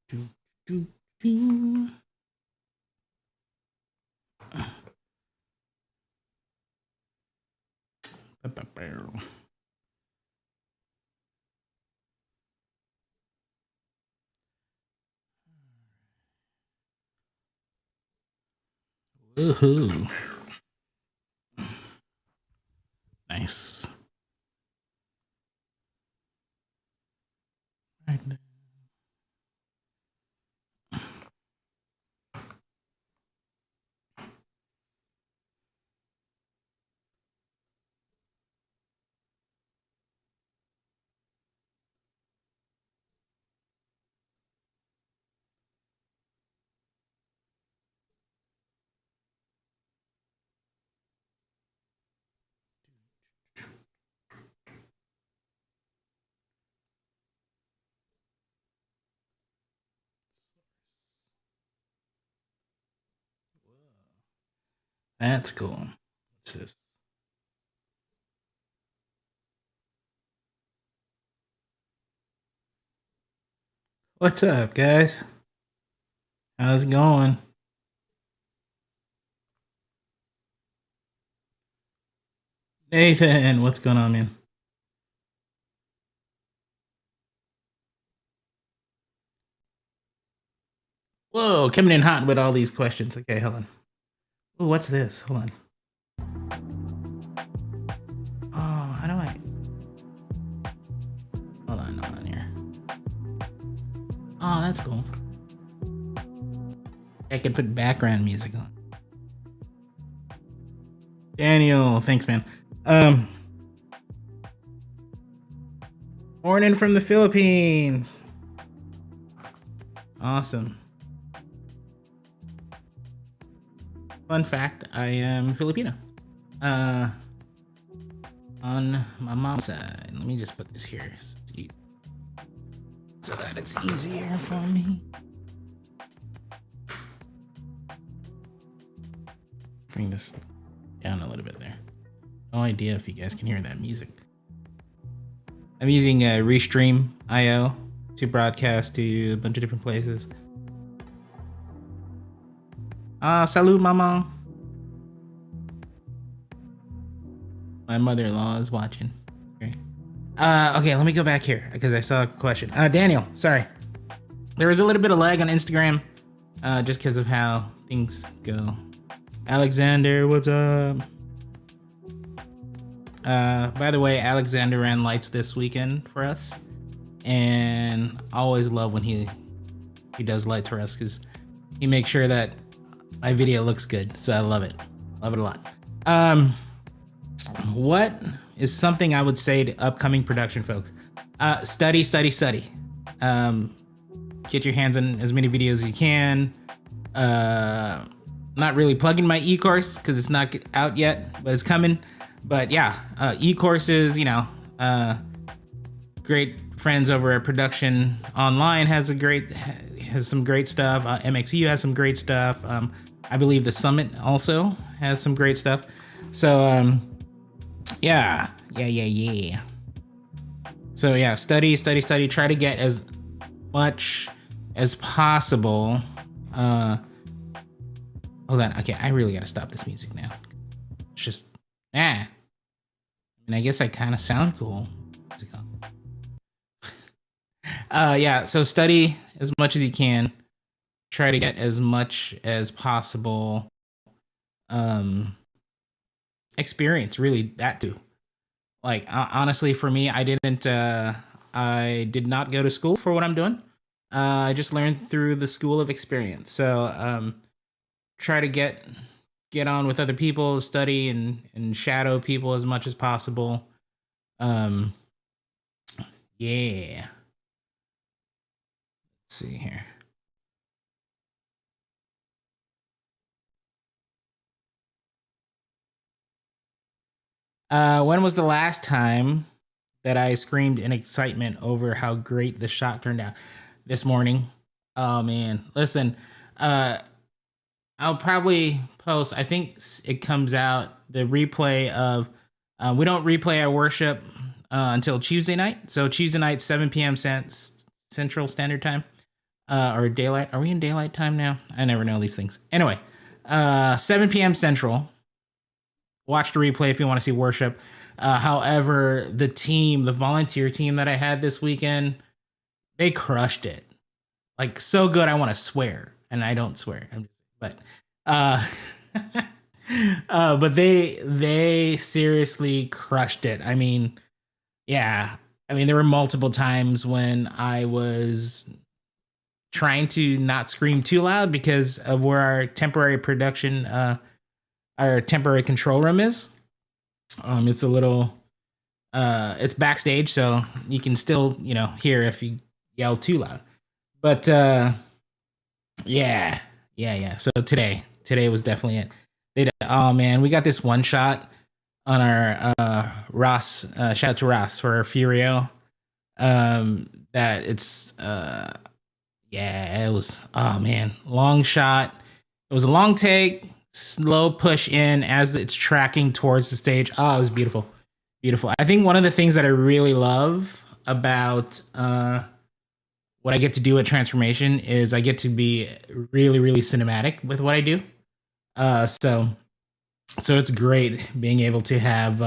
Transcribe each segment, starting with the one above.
Do, do, do. Woohoo. Nice. Right there. That's cool. What's this? What's up, guys? How's it going? Nathan, what's going on, man? Whoa, coming in hot with all these questions. Okay, hold on. Oh, what's this? Hold on. Oh, how do I? Hold on here. Oh, that's cool. I can put background music on. Daniel, thanks, man. Morning from the Philippines. Awesome. Fun fact, I am Filipino. On my mom's side. Let me just put this here so that it's easier for me. Bring this down a little bit there. No idea if you guys can hear that music. I'm using Restream.io to broadcast to a bunch of different places. Salud, mama. My mother-in-law is watching. Great. Okay, let me go back here because I saw a question. Daniel, sorry. There was a little bit of lag on Instagram just because of how things go. Alexander, what's up? By the way, Alexander ran lights this weekend for us, and I always love when he does lights for us because he makes sure that my video looks good. So I love it a lot. What is something I would say to upcoming production folks? Study. Get your hands on as many videos as you can. Not really plugging my e-course because it's not out yet, but it's coming. But yeah, e-courses, great friends over at Production Online has some great stuff. MXU has some great stuff. I believe the Summit also has some great stuff. So yeah. So yeah, study. Try to get as much as possible. Hold on. Okay, I really gotta stop this music now. It's just I mean, I guess I kind of sound cool. Yeah. So study as much as you can. Try to get as much as possible. Experience, really, that too. Like honestly, for me, I did not go to school for what I'm doing. I just learned through the school of experience. So try to get on with other people, study and shadow people as much as possible. Um, yeah. Let's see here. When was the last time that I screamed in excitement over how great the shot turned out? This morning. Oh man, listen. Uh, I'll probably post. I think it comes out the replay of. We don't replay our worship until Tuesday night. So Tuesday night, 7 p.m. Central Standard Time. or daylight. Are we in daylight time now? I never know these things. Anyway, 7 p.m. Central. Watch the replay if you want to see worship. However, the volunteer team that I had this weekend, they crushed it. Like so good, I want to swear, and I don't swear. But uh, but they seriously crushed it. I mean, yeah. I mean, there were multiple times when I was trying to not scream too loud because of where our temporary control room is. It's a little, it's backstage, so you can still, hear if you yell too loud. But yeah. So today was definitely it. Oh man, we got this one shot on our Ross. Shout out to Ross for our Furio. That it's yeah, it was, oh man, long shot. It was a long take, slow push in as it's tracking towards the stage. Oh, it was beautiful. Beautiful. I think one of the things that I really love about what I get to do at Transformation is I get to be really, really cinematic with what I do. So it's great being able to have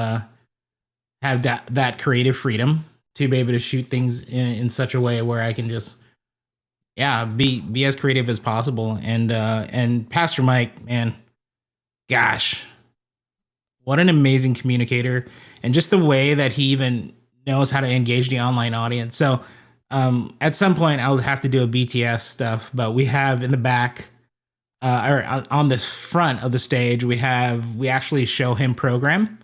that creative freedom to be able to shoot things in such a way where I can just be as creative as possible. And Pastor Mike, man, gosh, what an amazing communicator, and just the way that he even knows how to engage the online audience. So at some point I'll have to do a BTS stuff, but we have in the back or on the front of the stage, we actually show him program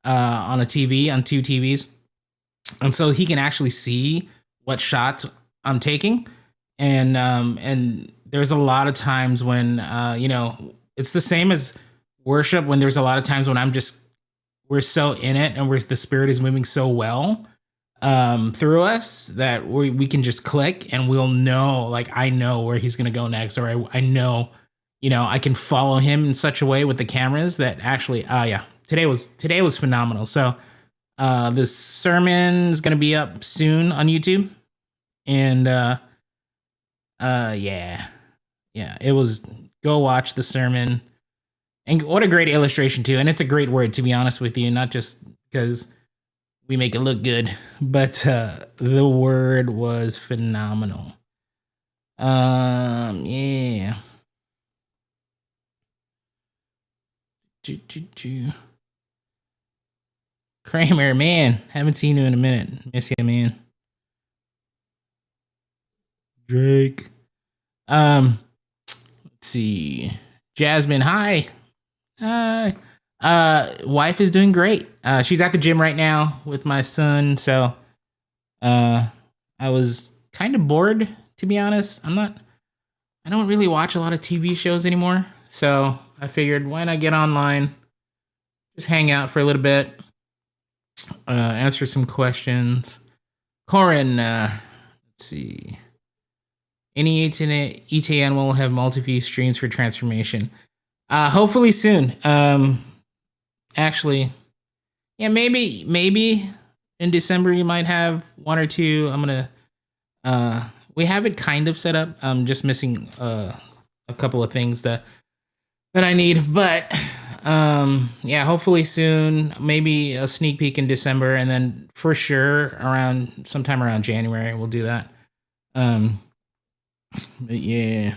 on a TV, on two TVs, and so he can actually see what shots I'm taking. And there's a lot of times when it's the same as worship, when there's a lot of times when we're so in it, and the spirit is moving so well through us that we can just click, and we'll know, like, I know where he's gonna go next, or I know, I can follow him in such a way with the cameras that actually, today was phenomenal. So this sermon is gonna be up soon on YouTube, and yeah, it was, go watch the sermon. And what a great illustration too. And it's a great word, to be honest with you, not just because we make it look good, but the word was phenomenal. Yeah. Kramer, man, haven't seen you in a minute. Miss you, man. Drake. Let's see. Jasmine, hi. Hi. Wife is doing great. She's at the gym right now with my son, so I was kind of bored, to be honest. I don't really watch a lot of TV shows anymore, so I figured, why not get online, just hang out for a little bit, answer some questions. Corin, let's see. Any ETN will have multi-view streams for Transformation. Hopefully soon. Actually, yeah, maybe in December you might have one or two. We have it kind of set up. I'm just missing a couple of things that I need, but yeah, hopefully soon. Maybe a sneak peek in December, and then for sure sometime around January we'll do that. But yeah,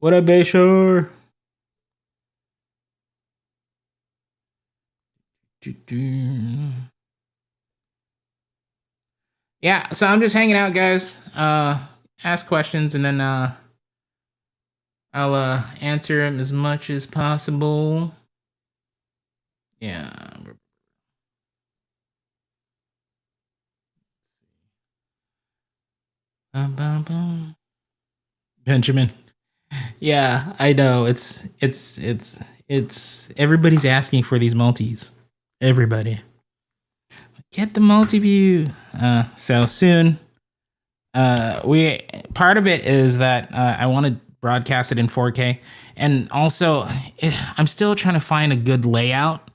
what up, Bayshore? Yeah, so I'm just hanging out, guys. Ask questions, and then I'll answer them as much as possible. Yeah. Benjamin. Yeah, I know. It's everybody's asking for these multis. Everybody. Get the multi-view. So soon. Part of it is that I want to broadcast it in 4K, and also I'm still trying to find a good layout,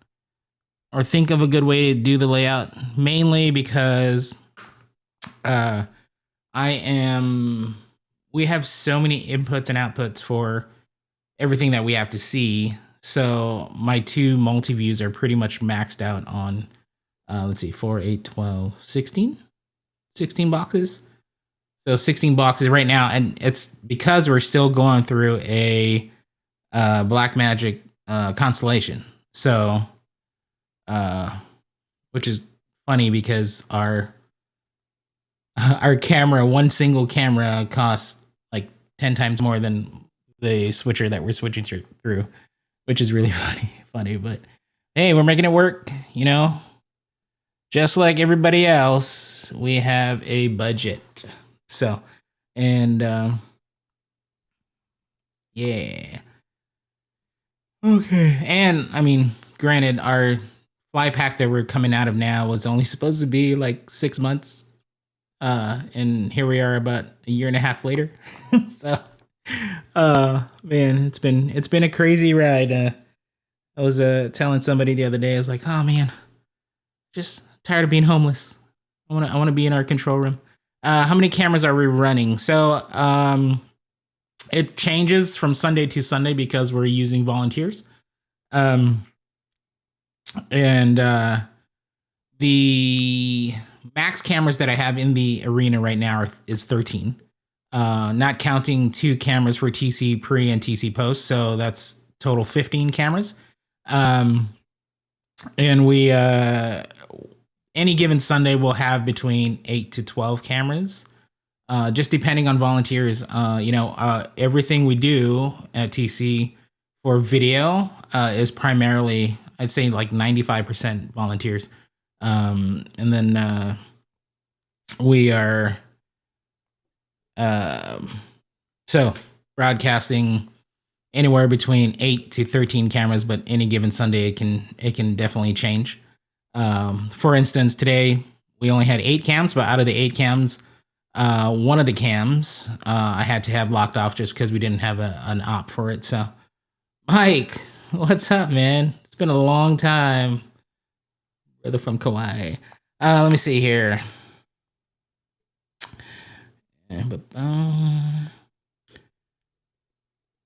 or think of a good way to do the layout, mainly because I am we have so many inputs and outputs for everything that we have to see. So my two multi views are pretty much maxed out on, let's see, 4, 8, 12, 16, 16 boxes. So 16 boxes right now. And it's because we're still going through a Blackmagic constellation. So, which is funny because our camera, one single camera, costs like 10 times more than the switcher that we're switching through, which is really funny. But hey, we're making it work, you know. Just like everybody else, we have a budget. So, and yeah, okay. And I mean, granted, our fly pack that we're coming out of now was only supposed to be like 6 months, and here we are about a year and a half later. So, man, it's been a crazy ride. I was telling somebody the other day, I was like, oh man, just tired of being homeless. I wanna be in our control room. How many cameras are we running? So it changes from Sunday to Sunday because we're using volunteers. Um, and the max cameras that I have in the arena right now is 13. Not counting 2 cameras for TC pre and TC post, so that's total 15 cameras. Um, and we any given Sunday we'll have between 8 to 12 cameras. Just depending on volunteers. Everything we do at TC for video is primarily, I'd say, like 95% volunteers. And then we are so broadcasting anywhere between 8 to 13 cameras, but any given Sunday it can definitely change. For instance, today we only had 8 cams, but out of the 8 cams, one of the cams I had to have locked off just because we didn't have an op for it. So, Mike, what's up, man? It's been a long time, brother from Kauai. Let me see here. The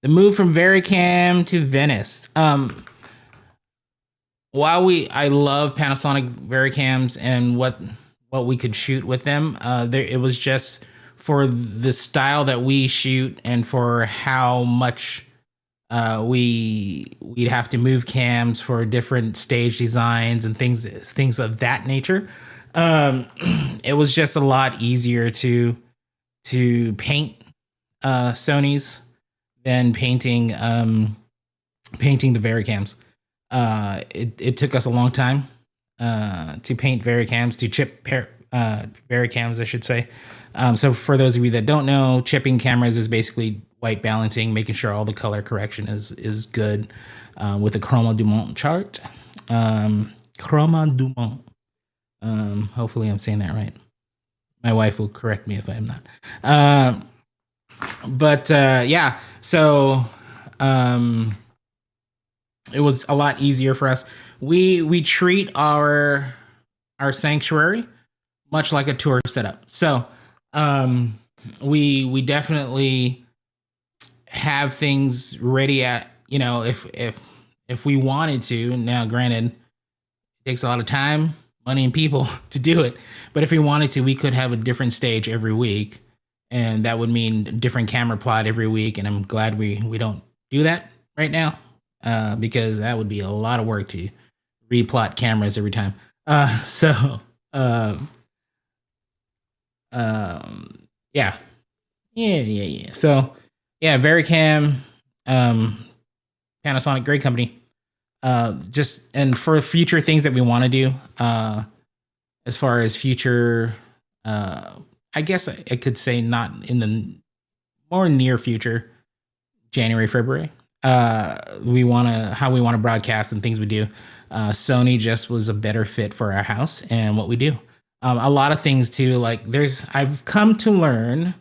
move from Vericam to Venice. While I love Panasonic Vericams and what we could shoot with them, it was just for the style that we shoot and for how much we'd have to move cams for different stage designs and things of that nature. It was just a lot easier to paint Sony's than painting the Vericams. It took us a long time to paint Vericams, to chip Vericams, I should say. So for those of you that don't know, chipping cameras is basically white balancing, making sure all the color correction is good with a Chroma Dumont chart. Chroma Dumont. Hopefully I'm saying that right. My wife will correct me if I'm not. But yeah, so it was a lot easier for us. We treat our sanctuary much like a tour setup. So we definitely have things ready at, if we wanted to. Now, granted, it takes a lot of time, money, and people to do it. But if we wanted to, we could have a different stage every week, and that would mean a different camera plot every week. And I'm glad we don't do that right now, because that would be a lot of work to replot cameras every time. So yeah. So yeah, Vericam, Panasonic, great company. Just, and for future things that we want to do, as far as future, I guess I could say not in the more near future, January, February. How we want to broadcast and things we do. Sony just was a better fit for our house and what we do. A lot of things too, like I've come to learn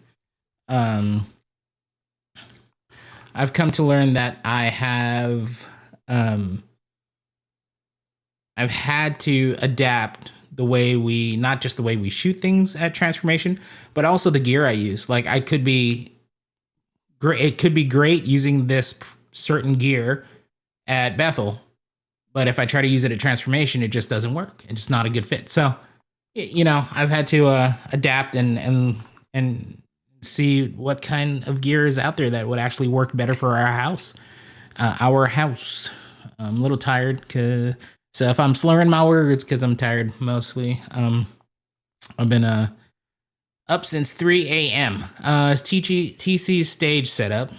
that I've had to adapt the way not just the way we shoot things at Transformation, but also the gear I use. Like I could be great. It could be great using this certain gear at Bethel, but if I try to use it at Transformation, it just doesn't work. It's just not a good fit. So, I've had to adapt and see what kind of gear is out there that would actually work better for our house. I'm a little tired, so if I'm slurring my words, because I'm tired mostly. I've been up since 3 a.m. It's TC stage setup,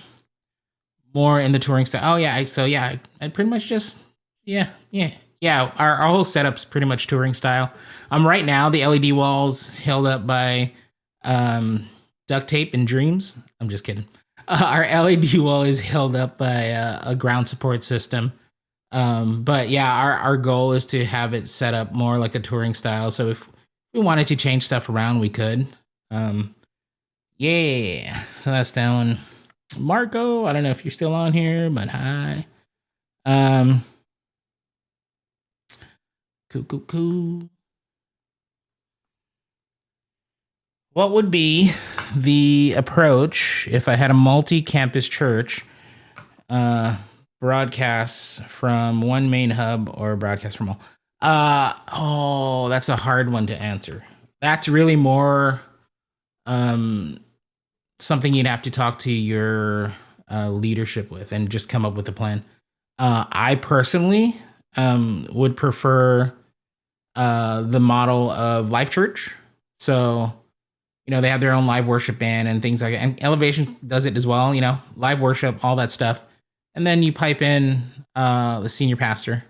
more in the touring style. Oh yeah, I pretty much just yeah. Our whole setup's pretty much touring style. Right now the LED walls held up by duct tape and dreams. I'm just kidding. Our LED wall is held up by a ground support system. But yeah, our goal is to have it set up more like a touring style. So if we wanted to change stuff around, we could. Yeah. So that's that one. Marco, I don't know if you're still on here, but hi. Cool. What would be the approach if I had a multi-campus church broadcasts from one main hub or broadcast from all? That's a hard one to answer. That's really more something you'd have to talk to your leadership with and just come up with a plan. I personally would prefer the model of Life Church. So, they have their own live worship band and things like that. And Elevation does it as well, live worship, all that stuff. And then you pipe in the senior pastor.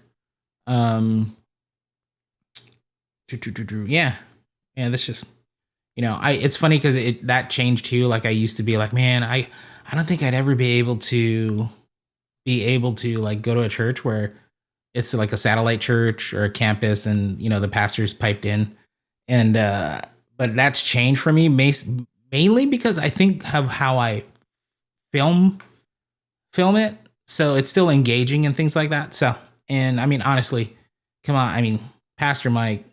Yeah. That's just, it's funny because that changed too. Like I used to be like, man, I don't think I'd ever be able to like go to a church where it's like a satellite church or a campus and, the pastor's piped in. And, but that's changed for me mainly because I think of how I film it. So it's still engaging and things like that. So, and I mean, honestly, come on. I mean, Pastor Mike,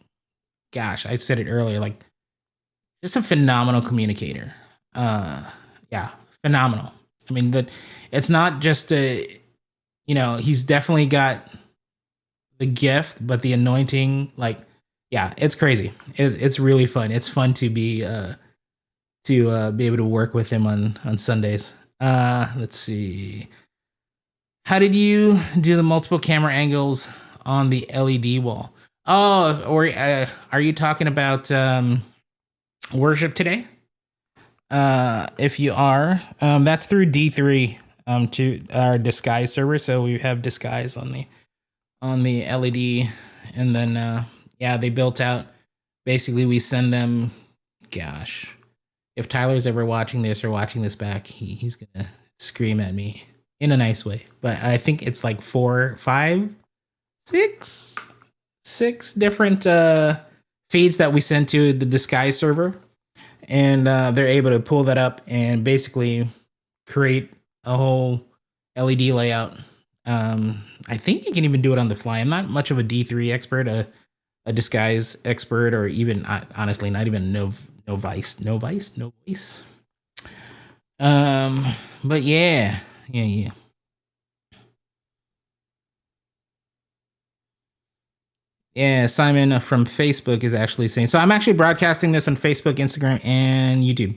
gosh, I said it earlier, like just a phenomenal communicator. Yeah, phenomenal. I mean, it's not just he's definitely got the gift, but the anointing, like, yeah, it's crazy. It's really fun. It's fun to be able to work with him on Sundays. Let's see. How did you do the multiple camera angles on the LED wall? Oh, or are you talking about worship today? If you are, that's through D3 to our Disguise server. So we have Disguise on the LED, and then they built out. Basically, we send them. Gosh, if Tyler's ever watching this or watching this back, he's gonna scream at me in a nice way. But I think it's like 4, 5, 6 different feeds that we send to the Disguise server, and they're able to pull that up and basically create a whole LED layout. I think you can even do it on the fly. I'm not much of a D3 expert, a Disguise expert, or even honestly not even no voice. But yeah. Yeah, Simon from Facebook is actually saying, so I'm actually broadcasting this on Facebook, Instagram, and YouTube.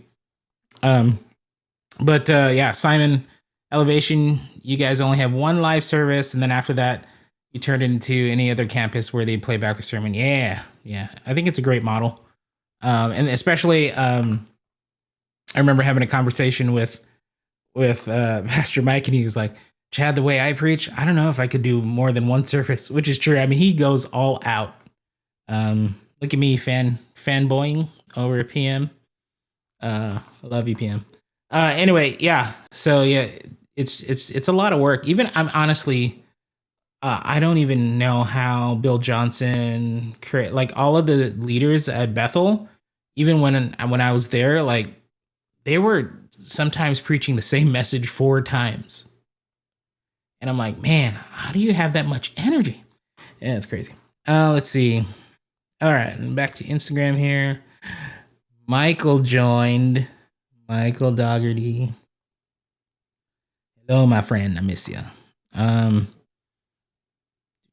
But yeah, Simon, Elevation, you guys only have one live service, and then after that, you turn it into any other campus where they play back the sermon. Yeah. I think it's a great model. And especially, I remember having a conversation with Pastor Mike, and he was like, Chad, the way I preach, I don't know if I could do more than one service, which is true. I mean, he goes all out. Look at me fanboying over PM. Love you, PM. Anyway, yeah. So yeah, it's a lot of work. Even I'm honestly, I don't even know how Bill Johnson like all of the leaders at Bethel, even when I was there, like they were sometimes preaching the same message 4 times. And I'm like, man, how do you have that much energy? Yeah, it's crazy. Let's see. All right, back to Instagram here. Michael joined. Michael Dougherty. Hello, my friend. I miss you. Um,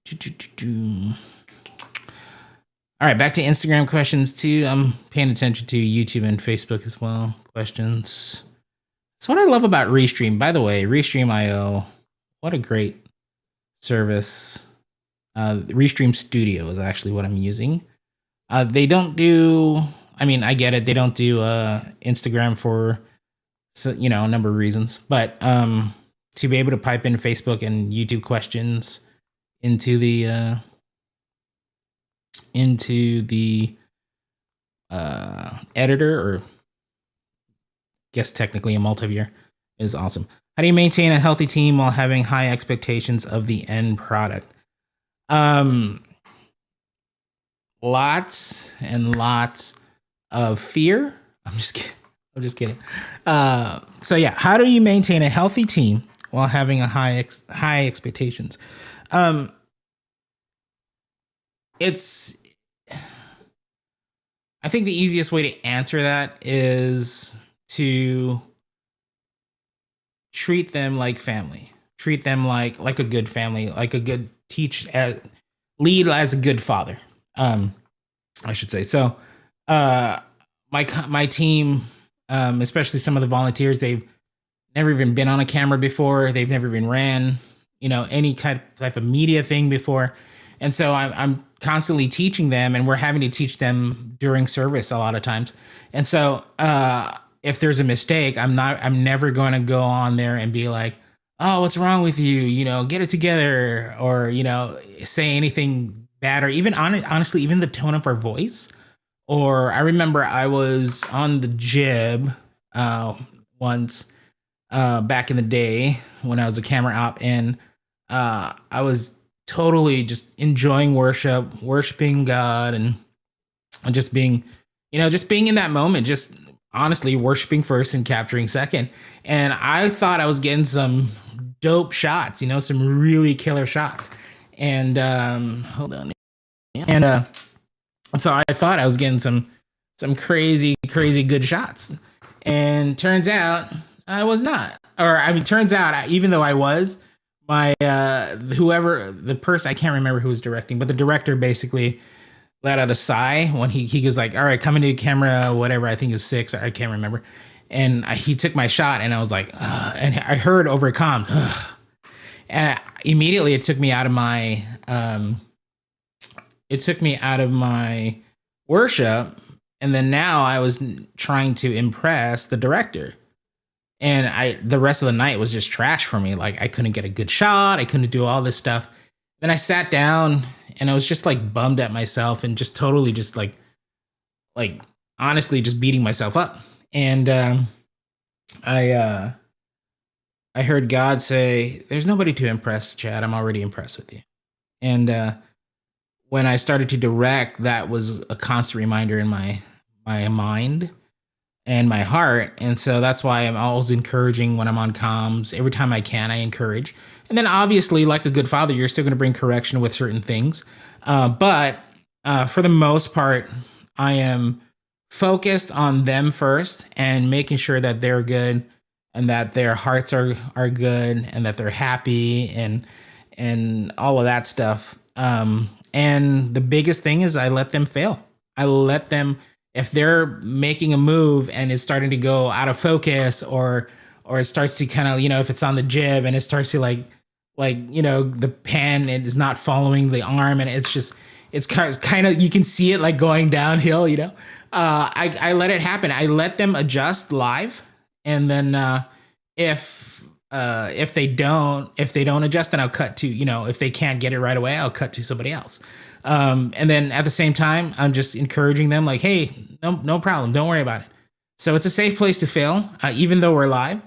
do, do, do, do. All right, back to Instagram questions too. I'm paying attention to YouTube and Facebook as well. Questions. That's what I love about Restream. By the way, Restream.io, what a great service. Restream Studio is actually what I'm using. They don't do. I mean, I get it. They don't do Instagram for a number of reasons, but to be able to pipe in Facebook and YouTube questions into the editor, or guess technically a multiviewer, is awesome. How do you maintain a healthy team while having high expectations of the end product? Um, Lots and lots of fear. I'm just kidding. I'm just kidding. So yeah, how do you maintain a healthy team while having a high expectations? Um, it's I think the easiest way to answer that is to treat them like family. Treat them like a good family, like a good lead as a good father. Um, I should say. So, uh, my team, especially some of the volunteers, they've never even been on a camera before. They've never even ran, any type of media thing before, and so I'm constantly teaching them, and we're having to teach them during service a lot of times. And so, if there's a mistake, I'm never going to go on there and be like, "Oh, what's wrong with you? Get it together," or say anything bad, or even honestly, even the tone of our voice. Or I remember I was on the Jib once back in the day when I was a camera op, and I was totally just enjoying worshiping God, and just being, just being in that moment, just honestly worshiping first and capturing second. And I thought I was getting some dope shots, some really killer shots. And hold on, and so I thought I was getting some crazy good shots, and turns out I was not. Or I mean, turns out even though I was, my whoever the person, I can't remember who was directing, but the director basically let out a sigh when he was like, "All right, coming to camera, whatever." I think it was 6. I can't remember. And he took my shot, and I was like, ugh, and I heard over a comm, ugh. And immediately it took me out of my worship, and then now I was trying to impress the director, and the rest of the night was just trash for me. Like, I couldn't get a good shot, I couldn't do all this stuff. Then I sat down, and I was just like bummed at myself, and just totally just like honestly just beating myself up. And I I heard God say, "There's nobody to impress, Chad. I'm already impressed with you." And when I started to direct, that was a constant reminder in my mind and my heart. And so that's why I'm always encouraging when I'm on comms. Every time I can, I encourage. And then obviously, like a good father, you're still going to bring correction with certain things. But for the most part, I am focused on them first and making sure that they're good, and that their hearts are good, and that they're happy, and all of that stuff. And the biggest thing is I let them fail. I let them, if they're making a move and it's starting to go out of focus, or it starts to kind of, if it's on the jib and it starts to the pan is not following the arm, and it's kind of, you can see it like going downhill. I let it happen. I let them adjust live, and then if they don't adjust, then I'll cut to, if they can't get it right away, I'll cut to somebody else. And then at the same time, I'm just encouraging them like, "Hey, no problem, don't worry about it." So it's a safe place to fail, even though we're live,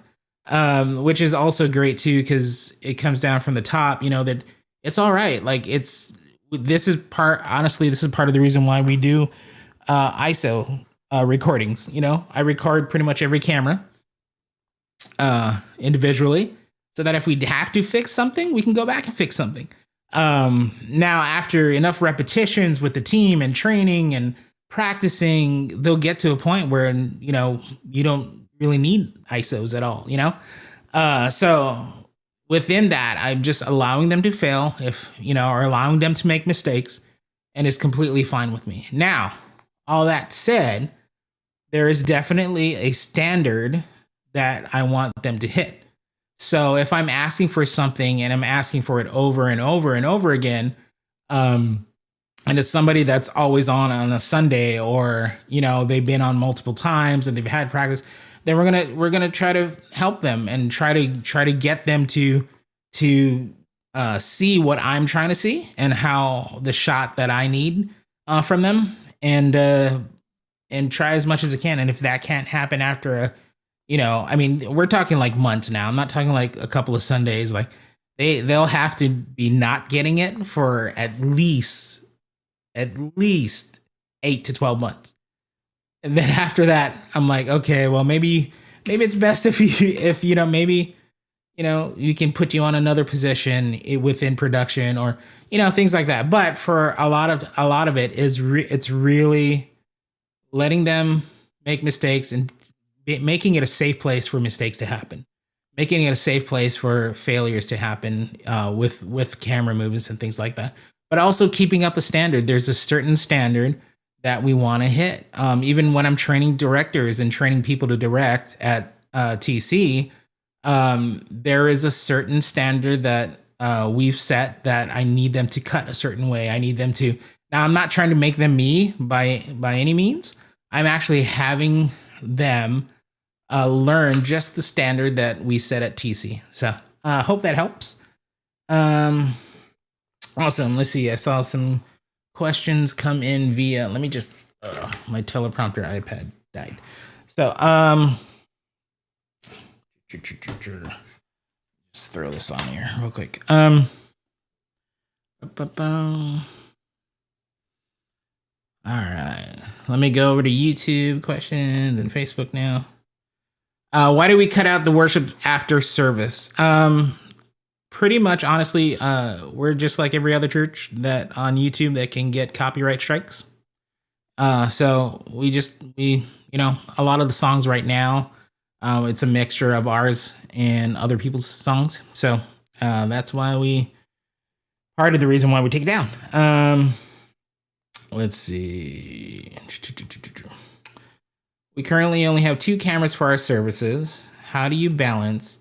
which is also great too, because it comes down from the top, that it's all right. Like, this is part of the reason why we do ISO recordings. I record pretty much every camera individually, so that if we have to fix something, we can go back and fix something. Now, after enough repetitions with the team and training and practicing, they'll get to a point where you don't really need ISOs at all. So within that, I'm just allowing them to fail, if or allowing them to make mistakes, and it's completely fine with me. Now, all that said, there is definitely a standard that I want them to hit. So if I'm asking for something and I'm asking for it over and over and over again, um, and it's somebody that's always on a Sunday, or they've been on multiple times and they've had practice, then we're gonna try to help them and try to get them to see what I'm trying to see and how the shot that I need from them, and try as much as I can. And if that can't happen after I mean, we're talking like months now. I'm not talking like a couple of Sundays. Like they'll have to be not getting it for at least 8 to 12 months. And then after that, I'm like, okay, well, maybe it's best if maybe you can put you on another position within production, or things like that. But for a lot of it is it's really letting them make mistakes and making it a safe place for mistakes to happen, making it a safe place for failures to happen with camera movements and things like that. But also keeping up a standard. There's a certain standard that we want to hit. Even when I'm training directors and training people to direct at TC, there is a certain standard that we've set that I need them to cut a certain way. I need them to. Now, I'm not trying to make them me by any means. I'm actually having them learn just the standard that we set at TC. So hope that helps. Awesome. Let's see. I saw some questions come in via. Let me just. My teleprompter iPad died. So just throw this on here real quick. All right. Let me go over to YouTube questions and Facebook now. Why do we cut out the worship after service? Pretty much, honestly, we're just like every other church that on YouTube that can get copyright strikes. So we a lot of the songs right now, it's a mixture of ours and other people's songs. So that's why part of the reason why we take it down. Let's see. We currently only have 2 cameras for our services. How do you balance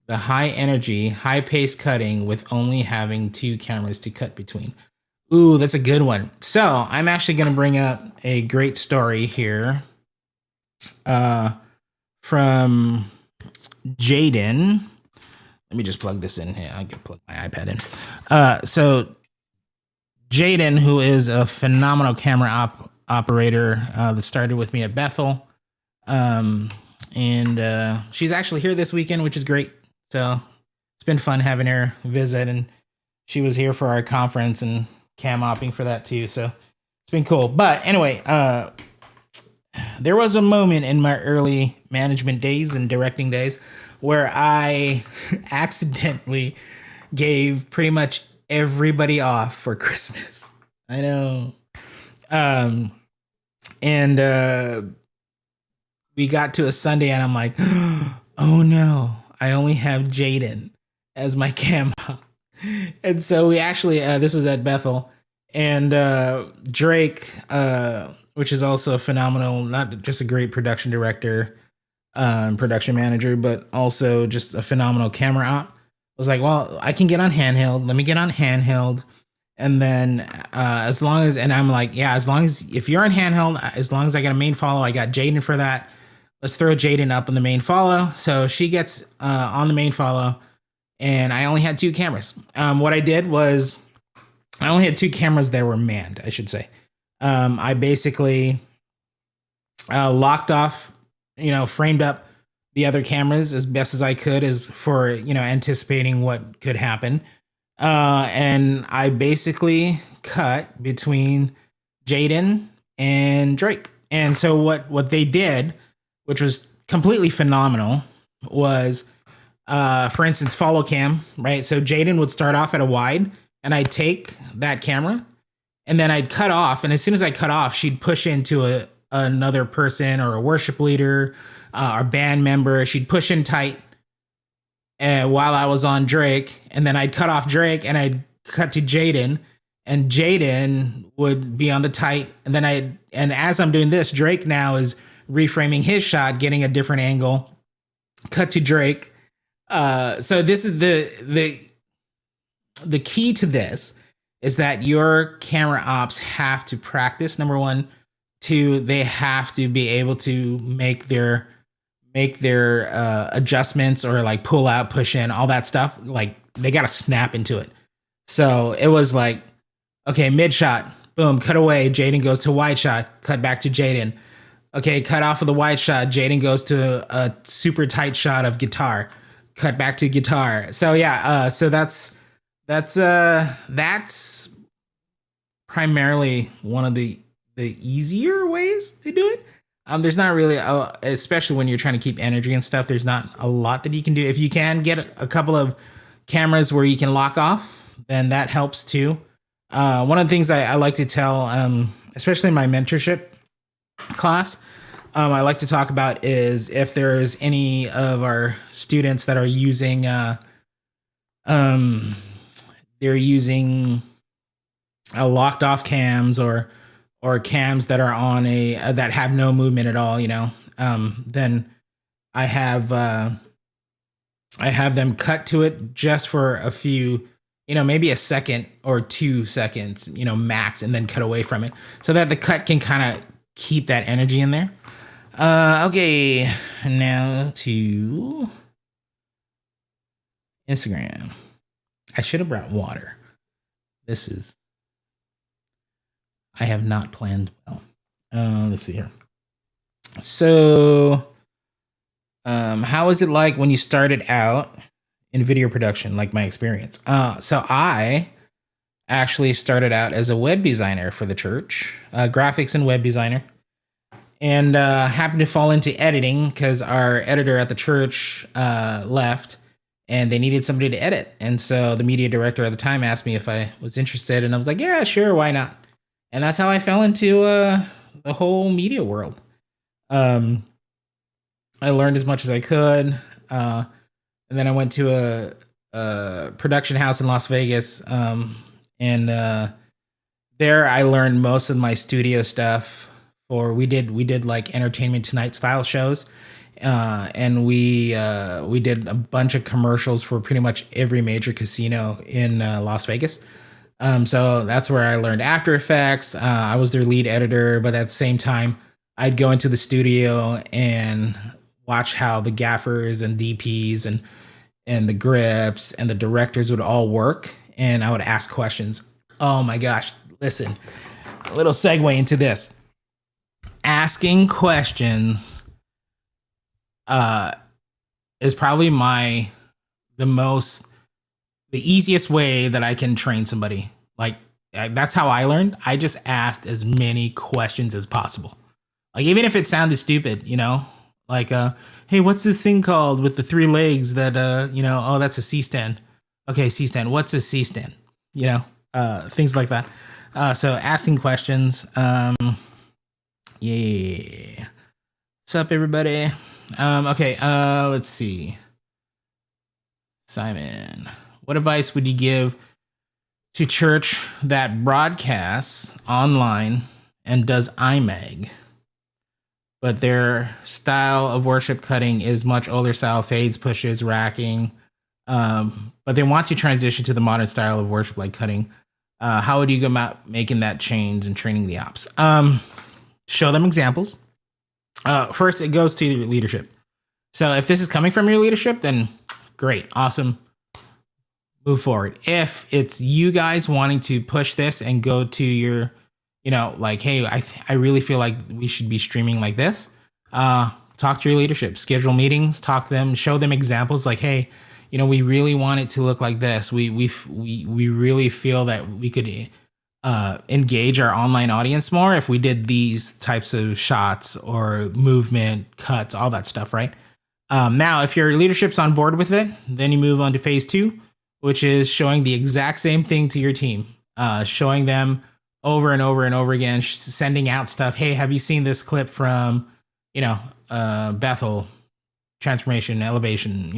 the high energy, high pace cutting with only having 2 cameras to cut between? Ooh, that's a good one. So I'm actually going to bring up a great story here from Jaden. Let me just plug this in here. I can plug my iPad in. So Jaden, who is a phenomenal camera operator that started with me at Bethel. And she's actually here this weekend, which is great. So it's been fun having her visit, and she was here for our conference and cam opping for that too. So it's been cool. But anyway, there was a moment in my early management days and directing days where I accidentally gave pretty much everybody off for Christmas. I know. And we got to a Sunday and I'm like, oh no, I only have Jaden as my cam op. And so we actually, this was at Bethel, and Drake, which is also a phenomenal, not just a great production director and production manager, but also just a phenomenal camera op, was like, well, I can get on handheld. Let me get on handheld. And then as long as, and I'm like, yeah, as long as, if you're on handheld, as long as I got a main follow, I got Jaden for that. Let's throw Jaden up on the main follow. So she gets on the main follow, and I only had 2 cameras. What I did was I only had 2 cameras that were manned, I should say. I basically locked off, framed up the other cameras as best as I could, as for, anticipating what could happen. And I basically cut between Jaden and Drake. And so what they did, which was completely phenomenal, was, for instance, follow cam, right? So Jaden would start off at a wide, and I'd take that camera, and then I'd cut off. And as soon as I cut off, she'd push into another person or a worship leader or band member. She'd push in tight, and while I was on Drake, and then I'd cut off Drake and I'd cut to Jaden, and Jaden would be on the tight, and then and as I'm doing this, Drake now is reframing his shot, getting a different angle. Cut to Drake. So this is the key to this is that your camera ops have to practice. Number one, two, they have to be able to make their adjustments or like pull out, push in, all that stuff. Like they got to snap into it. So it was like, okay, mid shot, boom, cut away. Jaden goes to wide shot, cut back to Jaden. Okay, cut off of the wide shot. Jaden goes to a super tight shot of guitar, cut back to guitar. So yeah, so that's primarily one of the easier ways to do it. There's not really, especially when you're trying to keep energy and stuff. There's not a lot that you can do. If you can get a couple of cameras where you can lock off, then that helps too. One of the things I like to tell, especially in my mentorship class, I like to talk about is if there's any of our students that are using, they're using locked off cams or cams that are on that have no movement at all, then I have them cut to it just for a few, maybe a second or 2 seconds, max, and then cut away from it so that the cut can kind of keep that energy in there. Okay, now to Instagram. I should have brought water. I have not planned well. Let's see here. So, how was it like when you started out in video production, like my experience? So I actually started out as a web designer for the church, graphics and web designer, and happened to fall into editing because our editor at the church left and they needed somebody to edit. And so the media director at the time asked me if I was interested, and I was like, yeah, sure, why not? And that's how I fell into the whole media world. I learned as much as I could. And then I went to a production house in Las Vegas. And there I learned most of my studio stuff. We did like Entertainment Tonight style shows. And we did a bunch of commercials for pretty much every major casino in Las Vegas. So that's where I learned After Effects. I was their lead editor, but at the same time, I'd go into the studio and watch how the gaffers and DPs and the grips and the directors would all work, and I would ask questions. Oh my gosh, listen, a little segue into this. Asking questions is probably the easiest way that I can train somebody. Like that's how I learned. I just asked as many questions as possible. Like even if it sounded stupid, like hey, what's this thing called with the 3 legs that oh, that's a C-stand. Okay, C-stand. What's a C-stand? Things like that. So asking questions. Yeah. What's up, everybody? Okay, let's see. Simon, what advice would you give to church that broadcasts online and does IMAG, but their style of worship cutting is much older style, fades, pushes, racking, but they want to transition to the modern style of worship like cutting? How would you go about making that change and training the ops? Show them examples. First, it goes to your leadership. So if this is coming from your leadership, then great, awesome. Move forward. If it's you guys wanting to push this and go to your, like, hey, I really feel like we should be streaming like this. Talk to your leadership, schedule meetings, talk to them, show them examples like, hey, we really want it to look like this. We really feel that we could engage our online audience more if we did these types of shots or movement, cuts, all that stuff, right? Now, if your leadership's on board with it, then you move on to phase 2, which is showing the exact same thing to your team, showing them over and over and over again, sending out stuff. Hey, have you seen this clip from, Bethel, Transformation, Elevation,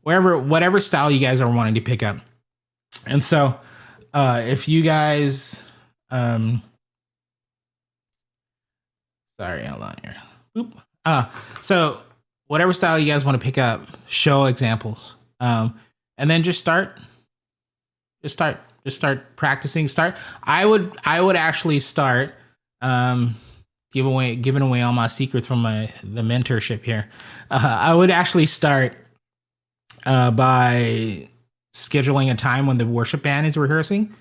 whatever style you guys are wanting to pick up. And so if you guys sorry, hold on here. Oop. So whatever style you guys want to pick up, show examples. And then just start practicing. I would actually start giving away all my secrets from the mentorship here. I would actually start by scheduling a time when the worship band is rehearsing,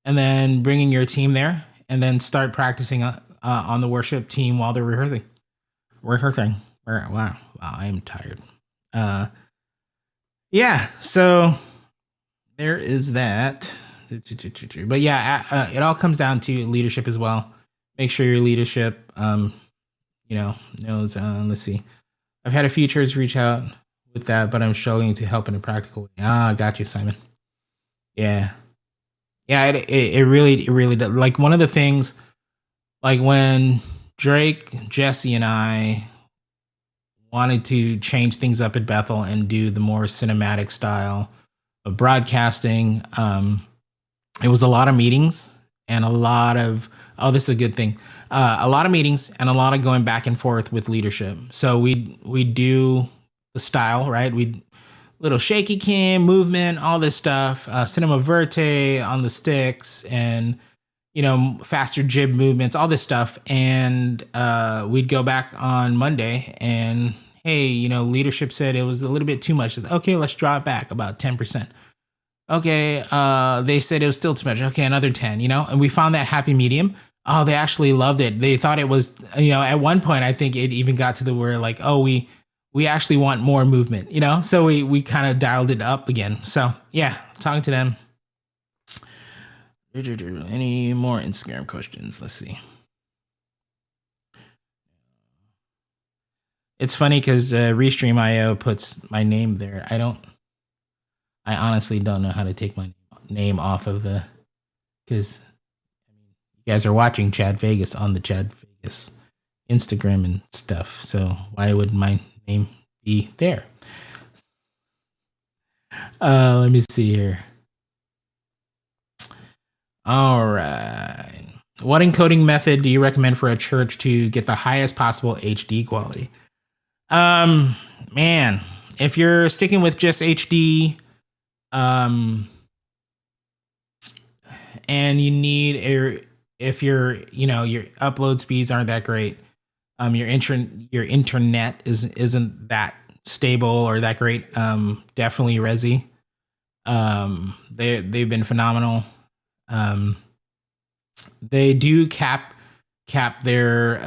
and then bringing your team there, and then start practicing on the worship team while they're rehearsing. Wow, I am tired. Yeah, so there is that. But yeah, it all comes down to leadership as well. Make sure your leadership, knows. Let's see. I've had a few churches reach out with that, but I'm struggling to help in a practical way. I got you, Simon. Yeah, it really does. Like, one of the things, like when Drake, Jesse, and I wanted to change things up at Bethel and do the more cinematic style of broadcasting, it was a lot of meetings and a lot of, this is a good thing, a lot of meetings and a lot of going back and forth with leadership. So we do the style, right? We little shaky cam movement, all this stuff, cinema verte on the sticks, and faster jib movements, all this stuff. And we'd go back on Monday and, hey, leadership said it was a little bit too much. Okay, let's draw it back about 10%. Okay, they said it was still too much. Okay, another 10, and we found that happy medium. Oh, they actually loved it. They thought it was, at one point, I think it even got to the where like, oh, we actually want more movement, so we kind of dialed it up again. So yeah, talking to them. Any more Instagram questions? Let's see. It's funny because Restream.io puts my name there. I honestly don't know how to take my name off of because you guys are watching Chad Vegas on the Chad Vegas Instagram and stuff. So why would my name be there? Let me see here. All right. What encoding method do you recommend for a church to get the highest possible HD quality? Man, if you're sticking with just HD, and you need if your upload speeds aren't that great, your internet isn't that stable or that great, definitely Resi. They've been phenomenal. They do cap their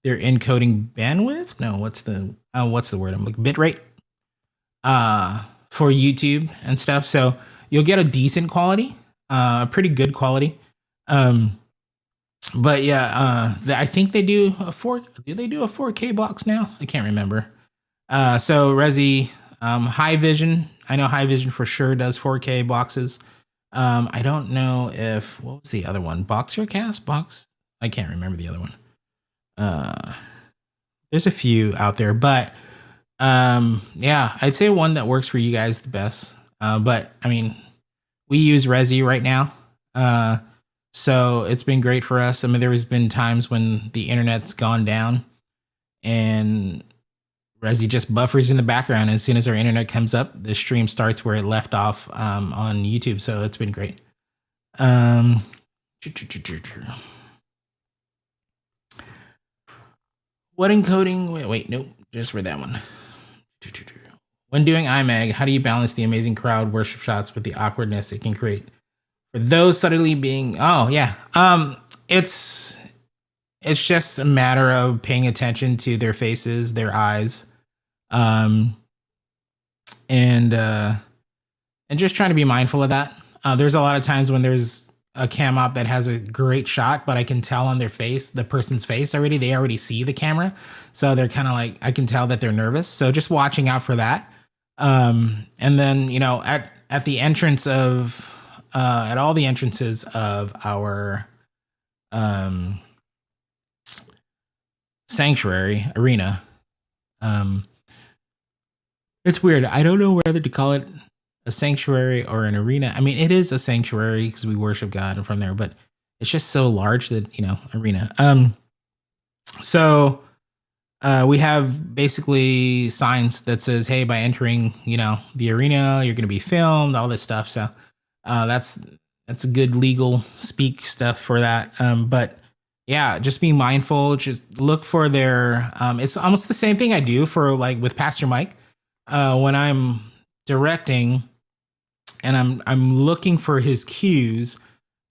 encoding bandwidth. No, what's the word? I'm like bitrate. For YouTube and stuff, so you'll get a decent quality, pretty good quality. But yeah, I think they do a 4K box now? I can't remember. So Resi, High Vision. I know High Vision for sure does 4K boxes. I don't know if, what was the other one? Boxercast? I can't remember the other one. There's a few out there, but yeah, I'd say one that works for you guys the best. But I mean, we use Resi right now. So it's been great for us. I mean, there's been times when the internet's gone down and Resi just buffers in the background. As soon as our internet comes up, the stream starts where it left off on YouTube. So it's been great. What encoding? Wait, nope. Just read that one. When doing IMAG, how do you balance the amazing crowd worship shots with the awkwardness it can create for those suddenly being? Oh yeah, it's just a matter of paying attention to their faces, their eyes, and just trying to be mindful of that. There's a lot of times when there's a cam op that has a great shot, but I can tell on their face, the person's face already, they already see the camera. So they're kind of like, I can tell that they're nervous. So just watching out for that. And then, at the entrance of, at all the entrances of our, sanctuary arena, It's weird. I don't know whether to call it a sanctuary or an arena. I mean, it is a sanctuary because we worship God from there, but it's just so large that arena. So we have basically signs that says, "Hey, by entering, the arena, you're going to be filmed." All this stuff. So that's a good legal speak stuff for that. But yeah, just be mindful. Just look for their. It's almost the same thing I do for like with Pastor Mike when I'm directing, and I'm looking for his cues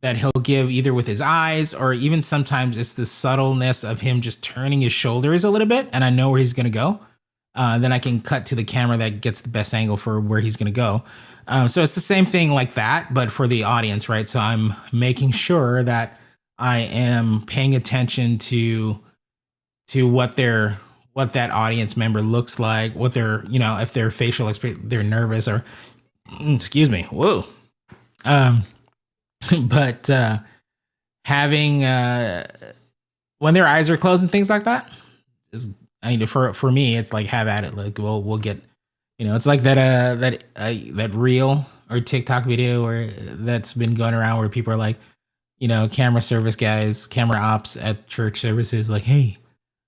that he'll give either with his eyes or even sometimes it's the subtleness of him just turning his shoulders a little bit, and I know where he's gonna go. Then I can cut to the camera that gets the best angle for where he's gonna go. So it's the same thing like that, but for the audience, right? So I'm making sure that I am paying attention to what that audience member looks like, what their if their facial expression, they're nervous or excuse me, whoa. Um, but having when their eyes are closed and things like that is, I mean, for me it's like have at it. Like we'll get, it's like that reel or TikTok video where that's been going around where people are like, camera service guys, camera ops at church services, like, hey,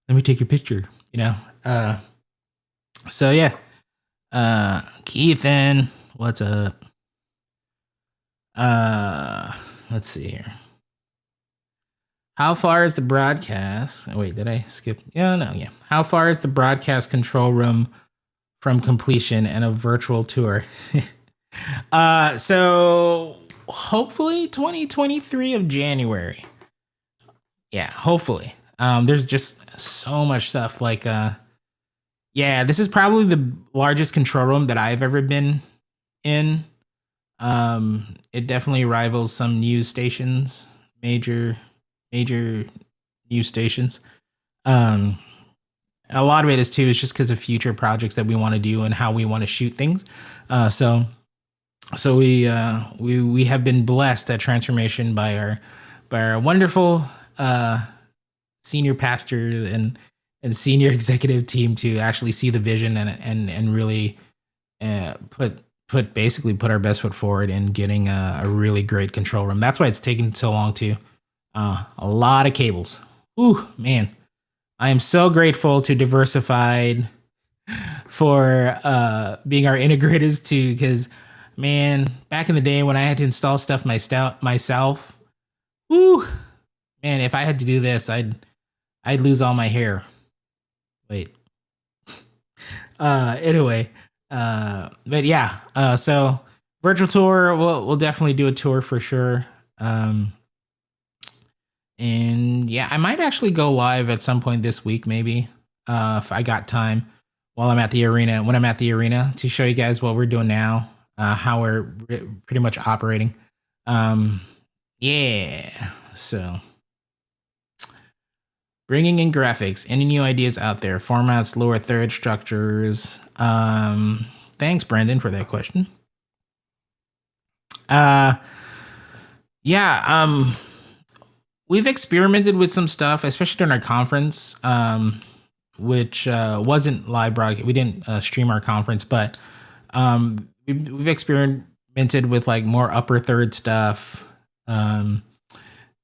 let me take your picture. Uh, so yeah, Keithan, what's up? Uh, let's see here. How far is the broadcast? Oh, wait, did I skip? Yeah, no, yeah. How far is the broadcast control room from completion and a virtual tour? So hopefully 2023 of January. Yeah, hopefully. There's just so much stuff. Like, yeah, this is probably the largest control room that I've ever been in. It definitely rivals some news stations, major news stations. Um, a lot of it is too is just because of future projects that we want to do and how we want to shoot things. So we have been blessed at Transformation by our wonderful senior pastor and senior executive team to actually see the vision and really put our best foot forward in getting a really great control room. That's why it's taken so long too. A lot of cables. Ooh, man. I am so grateful to Diversified for being our integrators too, because man, back in the day when I had to install stuff myself, woo, man, if I had to do this, I'd lose all my hair. Wait. Anyway, but yeah, so virtual tour, we'll definitely do a tour for sure. And yeah, I might actually go live at some point this week, maybe, if I got time while I'm at the arena, when I'm at the arena to show you guys what we're doing now, how we're pretty much operating. Um, yeah. So bringing in graphics, any new ideas out there, formats, lower third structures. Thanks, Brendan, for that question. Uh, yeah. We've experimented with some stuff, especially during our conference, which wasn't live broadcast. We didn't stream our conference, but we've experimented with like more upper third stuff, and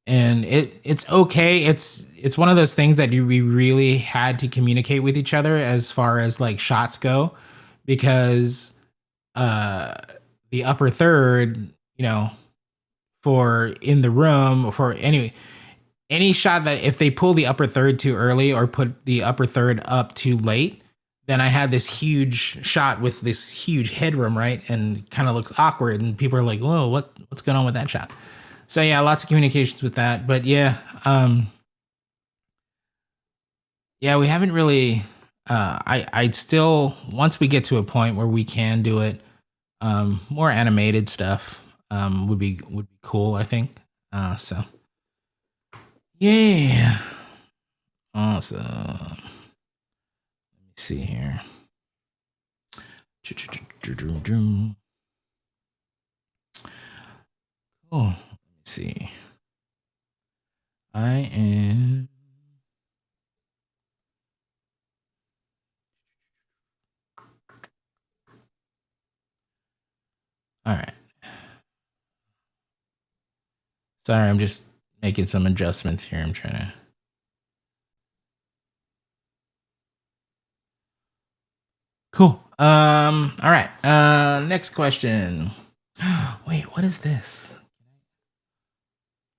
it's okay. It's one of those things that we really had to communicate with each other as far as like shots go, because uh, the upper third, for in the room for any shot that if they pull the upper third too early or put the upper third up too late, then I had this huge shot with this huge headroom, right? And kind of looks awkward. And people are like, whoa, what's going on with that shot? So yeah, lots of communications with that. But yeah, yeah, we haven't really I'd still once we get to a point where we can do it, more animated stuff would be cool, I think. So yeah. Awesome. Let me see here. Oh, let me see. I am. All right. Sorry, I'm just making some adjustments here. I'm trying to. Cool. All right. Next question. Wait, what is this?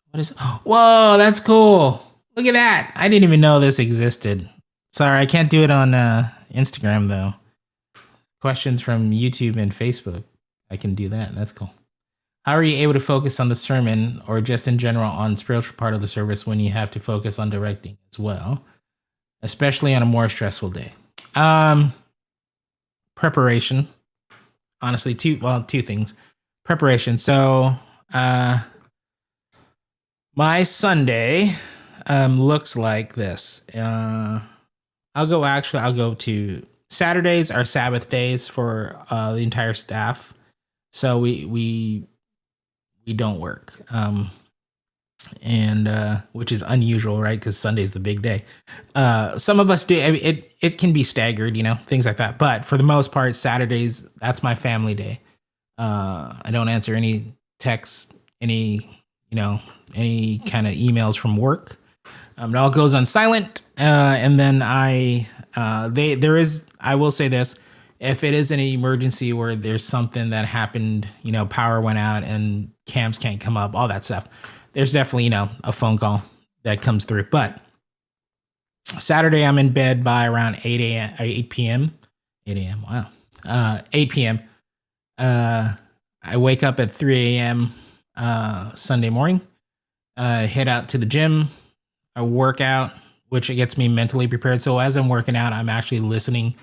What is? Whoa, that's cool. Look at that. I didn't even know this existed. Sorry, I can't do it on Instagram though. Questions from YouTube and Facebook. I can do that. That's cool. How are you able to focus on the sermon or just in general on spiritual part of the service when you have to focus on directing as well, especially on a more stressful day? Um, Preparation. Honestly, two things. Preparation. So, uh my Sunday looks like this. I'll go to Saturdays are Sabbath days for the entire staff. So we don't work. And which is unusual, right? Because Sunday's the big day. Some of us do. I mean, it can be staggered, things like that. But for the most part, Saturdays that's my family day. I don't answer any texts, any kind of emails from work. It all goes on silent, and then I will say this: if it is an emergency where there's something that happened, power went out and cams can't come up, all that stuff. There's definitely a phone call that comes through. But Saturday I'm in bed by around 8 a.m. 8 p.m. 8 a.m. Wow, 8 p.m. I wake up at 3 a.m. Sunday morning. Head out to the gym. I work out, which gets me mentally prepared. So as I'm working out, I'm actually listening.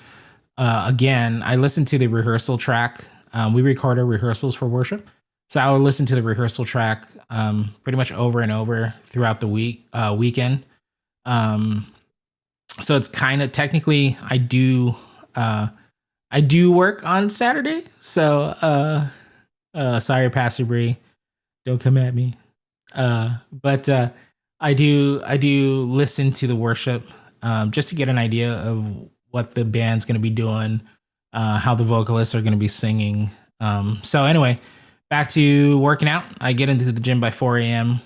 Again, I listen to the rehearsal track. We record our rehearsals for worship. So I will listen to the rehearsal track pretty much over and over throughout the weekend. So it's kind of technically I do work on Saturday. So sorry, Pastor Bree, don't come at me. But I do listen to the worship just to get an idea of what the band's going to be doing, how the vocalists are going to be singing. So anyway, back to working out. I get into the gym by 4 a.m.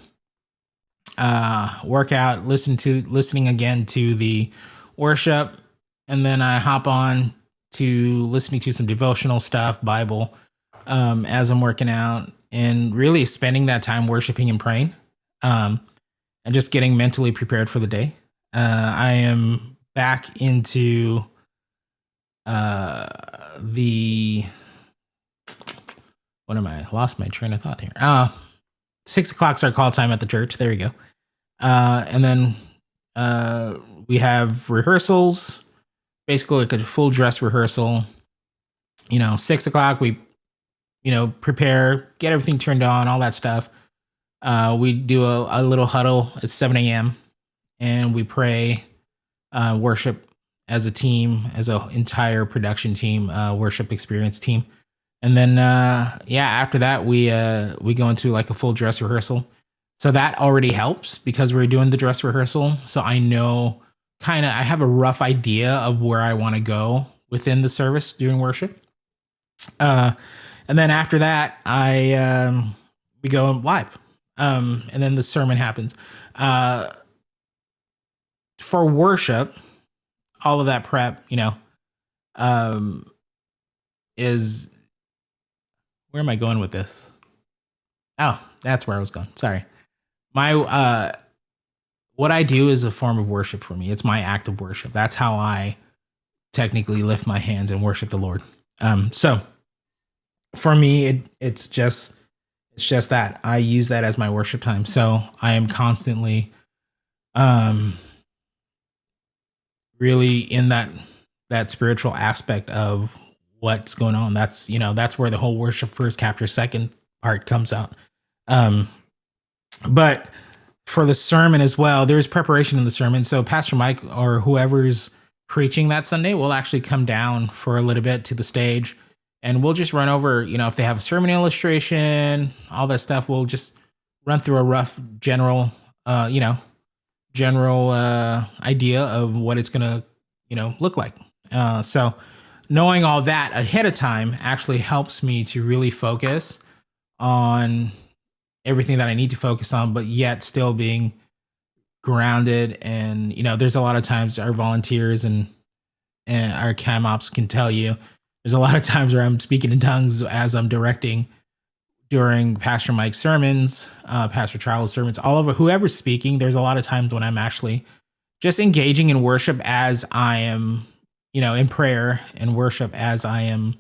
Workout, listening again to the worship, and then I hop on to listening to some devotional stuff, Bible, as I'm working out, and really spending that time worshiping and praying, and just getting mentally prepared for the day. I am back into the what am I? Lost my train of thought here. 6 o'clock's our call time at the church. There you go. And then we have rehearsals, basically like a full dress rehearsal. 6 o'clock we prepare, get everything turned on, all that stuff. We do a little huddle at 7 a.m. and we pray, worship as a team, as an entire production team, worship experience team. And then, after that, we go into like a full dress rehearsal. So that already helps because we're doing the dress rehearsal. So I know I have a rough idea of where I want to go within the service during worship. And then after that, we go live. And then the sermon happens. For worship, all of that prep, is where am I going with this? Oh, that's where I was going. Sorry. My what I do is a form of worship for me. It's my act of worship. That's how I technically lift my hands and worship the Lord. So for me, it's just that I use that as my worship time. So I am constantly really in that spiritual aspect of what's going on. That's where the whole worship first, capture second part comes out. But for the sermon as well, there's preparation in the sermon. So Pastor Mike or whoever's preaching that Sunday will actually come down for a little bit to the stage, and we'll just run over, if they have a sermon illustration, all that stuff. We'll just run through a rough general idea of what it's gonna, look like. So knowing all that ahead of time actually helps me to really focus on everything that I need to focus on, but yet still being grounded. And there's a lot of times our volunteers and our cam ops can tell you there's a lot of times where I'm speaking in tongues as I'm directing during Pastor Mike's sermons, Pastor Travel's sermons, all of whoever's speaking. There's a lot of times when I'm actually just engaging in worship as I am, in prayer and worship as I am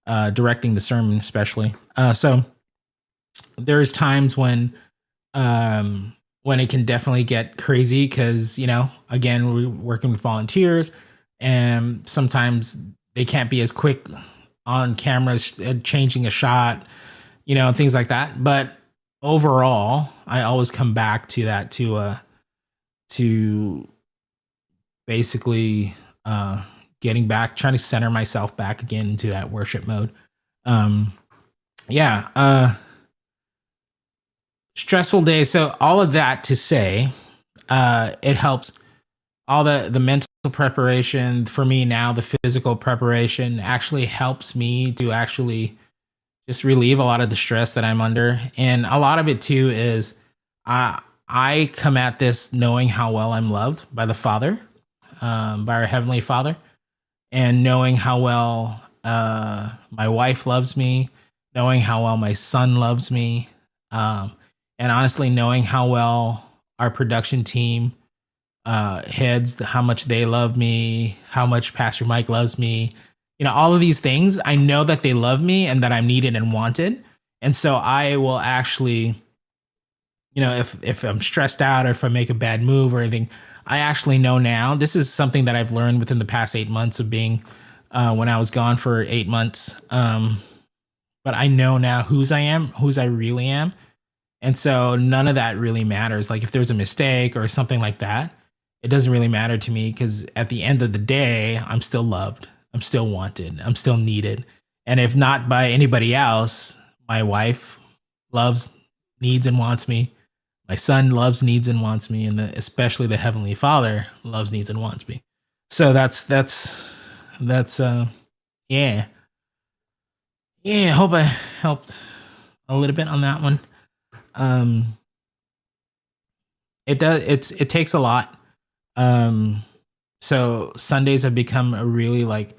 directing the sermon, especially. So there's times when it can definitely get crazy because again, we're working with volunteers, and sometimes they can't be as quick on cameras, changing a shot, and things like that. But overall, I always come back to that to basically getting back, trying to center myself back again into that worship mode. Um, yeah. Stressful days. So all of that to say, it helps. All the mental preparation for me now, the physical preparation actually helps me to actually just relieve a lot of the stress that I'm under. And a lot of it too is I come at this knowing how well I'm loved by the Father, by our Heavenly Father, and knowing how well my wife loves me, knowing how well my son loves me, um, and honestly knowing how well our production team heads, how much they love me, how much Pastor Mike loves me. All of these things, I know that they love me and that I'm needed and wanted. And so I will actually, if I'm stressed out or if I make a bad move or anything, I actually know now. This is something that I've learned within the past 8 months of being when I was gone for 8 months. But I know now whose I really am. And so none of that really matters. Like if there's a mistake or something like that, it doesn't really matter to me because at the end of the day, I'm still loved. I'm still wanted. I'm still needed. And if not by anybody else, my wife loves, needs, and wants me. My son loves, needs, and wants me, and especially the Heavenly Father loves, needs, and wants me. So that's yeah. Yeah, I hope I helped a little bit on that one. Um it takes a lot. Um so Sundays have become a really like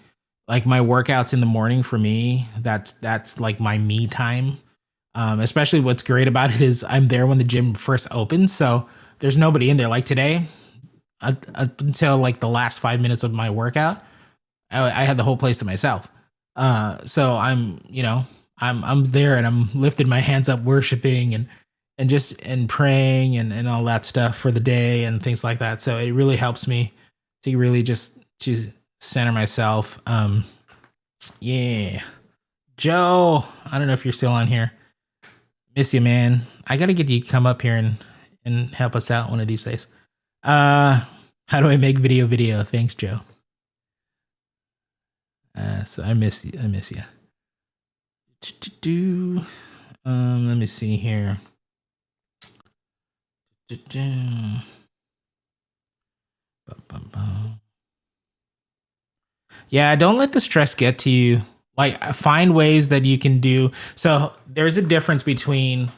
my workouts in the morning for me. That's like my me time. Especially what's great about it is I'm there when the gym first opens, so there's nobody in there. Like today, up until like the last 5 minutes of my workout, I had the whole place to myself. So I'm there and I'm lifting my hands up, worshiping and just and praying and all that stuff for the day and things like that. So it really helps me to really just to center myself. Yeah, Joe, I don't know if you're still on here. Miss you, man. I gotta get you to come up here and help us out one of these days. How do I make video? Thanks, Joe. So I miss you. I miss you. Let me see here. Yeah, don't let the stress get to you. Like find ways that you can do. So there's a difference between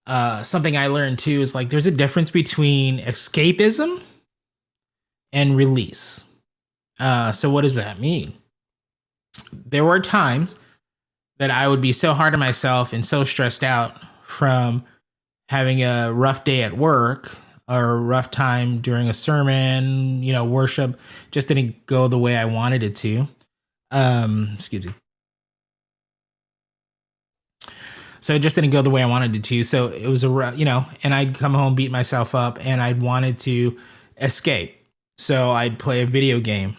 something I learned too is like there's a difference between escapism and release. So what does that mean? There were times that I would be so hard on myself and so stressed out from having a rough day at work or a rough time during a sermon, worship just didn't go the way I wanted it to. Excuse me. So it just didn't go the way I wanted it to. So it was and I'd come home, beat myself up, and I'd wanted to escape. So I'd play a video game,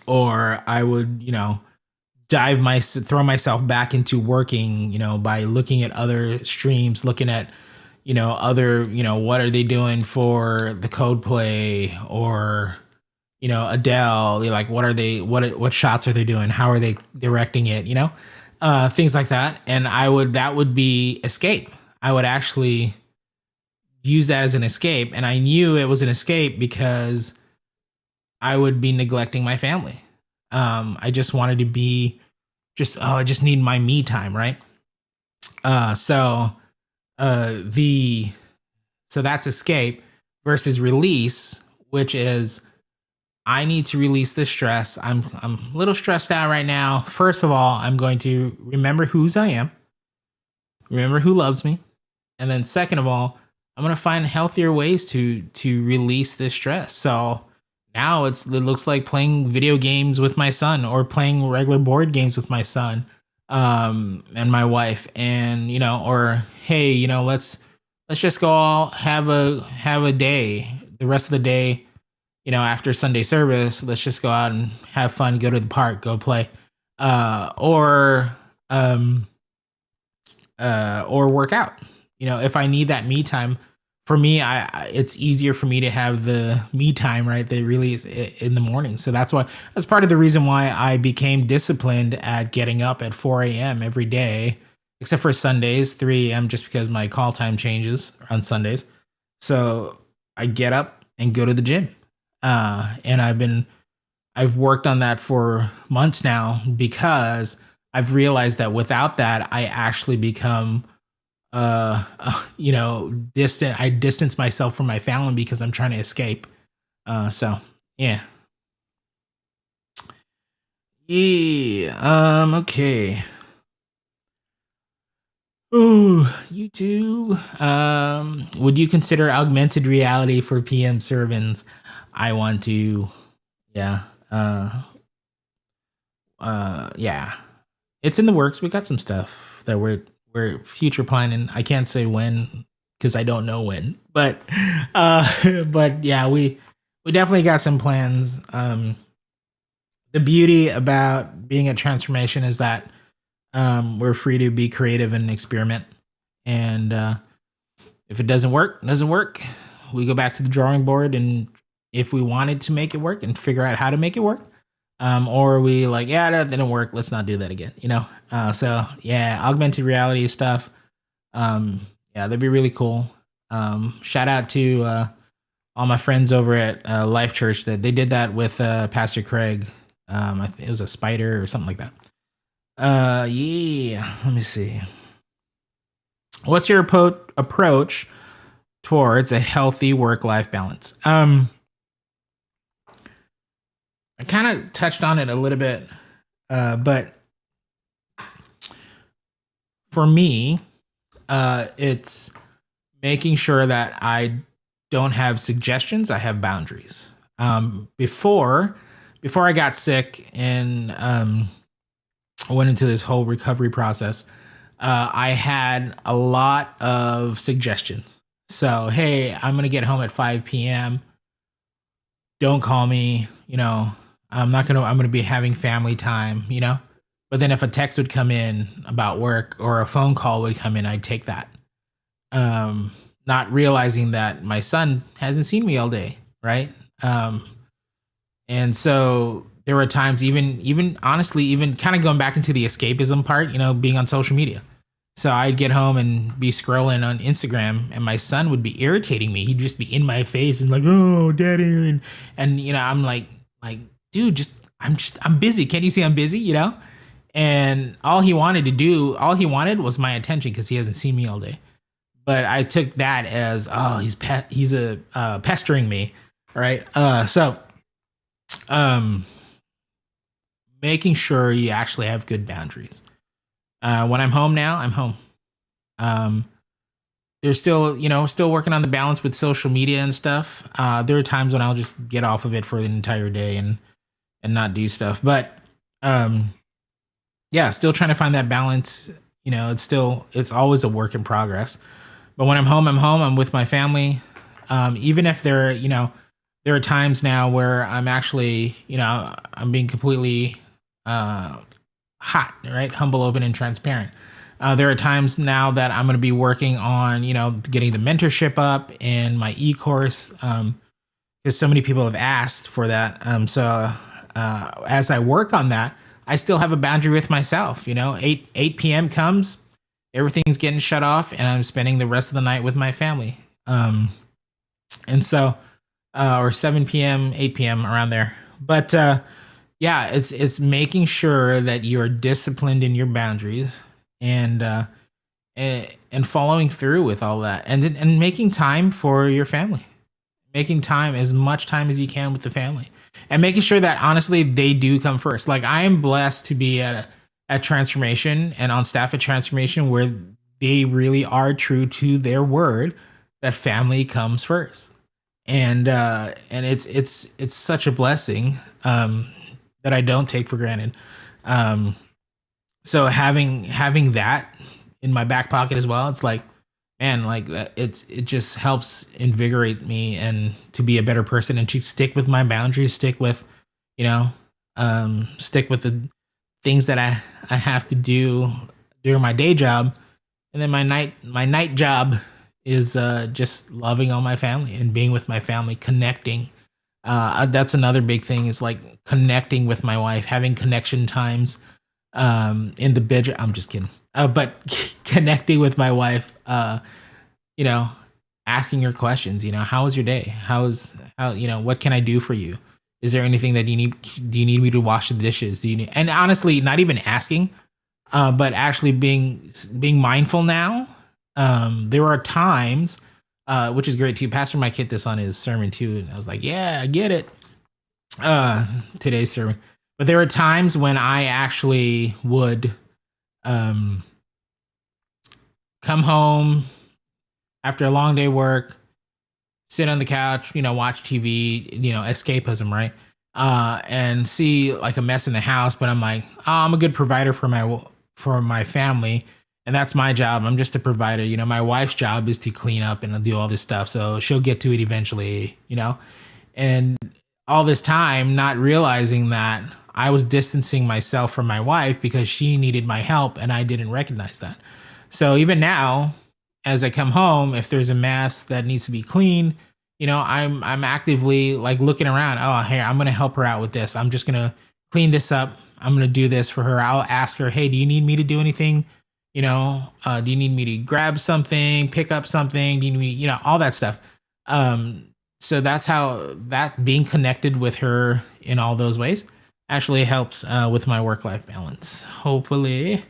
or I would, throw myself back into working, by looking at other streams, looking at, other, what are they doing for the Coldplay or, Adele, like, what shots are they doing? How are they directing it? Things like that. And that would be escape. I would actually use that as an escape. And I knew it was an escape because I would be neglecting my family. I just wanted to be I just need my me time, right? So the so that's escape versus release, which is I need to release the stress. I'm a little stressed out right now. First of all, I'm going to remember whose I am, remember who loves me, and then second of all, I'm gonna find healthier ways to release this stress. So now it looks like playing video games with my son or playing regular board games with my son and my wife, and or hey, let's just go all have a day, the rest of the day, after Sunday service, let's just go out and have fun, go to the park, go play, or or work out. If I need that me time, for me, it's easier for me to have the me time, right? That really is in the morning. So that's part of the reason why I became disciplined at getting up at 4 a.m. every day, except for Sundays, 3 a.m. just because my call time changes on Sundays. So I get up and go to the gym, and I've worked on that for months now because I've realized that without that, I actually become distant. I distance myself from my family because I'm trying to escape. So yeah. Yeah. Okay. Ooh, you too. Would you consider augmented reality for PM servants? I want to. Yeah. Yeah. It's in the works. We got some stuff that we're future planning. I can't say when because I don't know when, but but yeah, we definitely got some plans. The beauty about being a transformation is that we're free to be creative and experiment. And if it doesn't work. We go back to the drawing board, and if we wanted to make it work and figure out how to make it work, or we like, yeah, that didn't work. Let's not do that again. So yeah, augmented reality stuff. Yeah, that'd be really cool. Shout out to all my friends over at Life Church that they did that with Pastor Craig. It was a spider or something like that. Yeah. Let me see. What's your approach towards a healthy work-life balance? I kind of touched on it a little bit, but for me, it's making sure that I don't have suggestions. I have boundaries. Before I got sick and went into this whole recovery process, I had a lot of suggestions. So, hey, I'm gonna get home at 5 p.m. Don't call me. I'm gonna be having family time. But then if a text would come in about work or a phone call would come in, I'd take that. Not realizing that my son hasn't seen me all day, right? And so there were times, even honestly, even kind of going back into the escapism part, being on social media. So I'd get home and be scrolling on Instagram, and my son would be irritating me. He'd just be in my face and like, "Oh, daddy," and I'm like, dude, I'm busy. Can't you see I'm busy? And all he wanted was my attention because he hasn't seen me all day. But I took that as, oh, he's pestering me, right? So making sure you actually have good boundaries. When I'm home now, I'm home. Um, there's still working on the balance with social media and stuff. There are times when I'll just get off of it for the entire day and not do stuff. But yeah, still trying to find that balance. It's always a work in progress. But when I'm home, I'm home. I'm with my family. Even if there are times now where I'm actually, I'm being completely hot, right? Humble, open, and transparent. There are times now that I'm going to be working on, getting the mentorship up in my e-course, because so many people have asked for that. So as I work on that, I still have a boundary with myself. 8 p.m. comes, everything's getting shut off, and I'm spending the rest of the night with my family. And so, or 7 p.m., 8 p.m., around there. But yeah, it's making sure that you're disciplined in your boundaries and and following through with all that and making time for your family, making time as much time as you can with the family, and making sure that honestly they do come first. Like I am blessed to be at Transformation and on staff at Transformation where they really are true to their word that family comes first, and it's such a blessing that I don't take for granted. Um, so having that in my back pocket as well, it's like, man, like it just helps invigorate me and to be a better person and to stick with my boundaries, stick with, you know, stick with the things that I have to do during my day job, and then my night job is just loving on my family and being with my family, connecting. That's another big thing is like connecting with my wife, having connection times in the bedroom. I'm just kidding. But connecting with my wife, you know, asking her questions, how was your day? What can I do for you? Is there anything that you need? Do you need me to wash the dishes? Do you need, and honestly, not even asking, but actually being mindful now. There are times, which is great too. Pastor Mike hit this on his sermon too, and I was like, yeah, I get it. Uh, Today's sermon, but there are times when I actually would um come home after a long day work, sit on the couch, watch TV, escapism, right? And see like a mess in the house, but I'm like, oh, I'm a good provider for my family, and that's my job. I'm just a provider. My wife's job is to clean up and do all this stuff, so she'll get to it eventually. And all this time, not realizing that I was distancing myself from my wife because she needed my help, and I didn't recognize that. So even now, as I come home, if there's a mess that needs to be cleaned, I'm actively like looking around. Oh, hey, I'm gonna help her out with this. I'm just gonna clean this up. I'm gonna do this for her. I'll ask her, hey, do you need me to do anything? Do you need me to grab something, pick up something? Do you need, all that stuff. Um, so that's how that being connected with her in all those ways actually helps with my work life balance. Hopefully,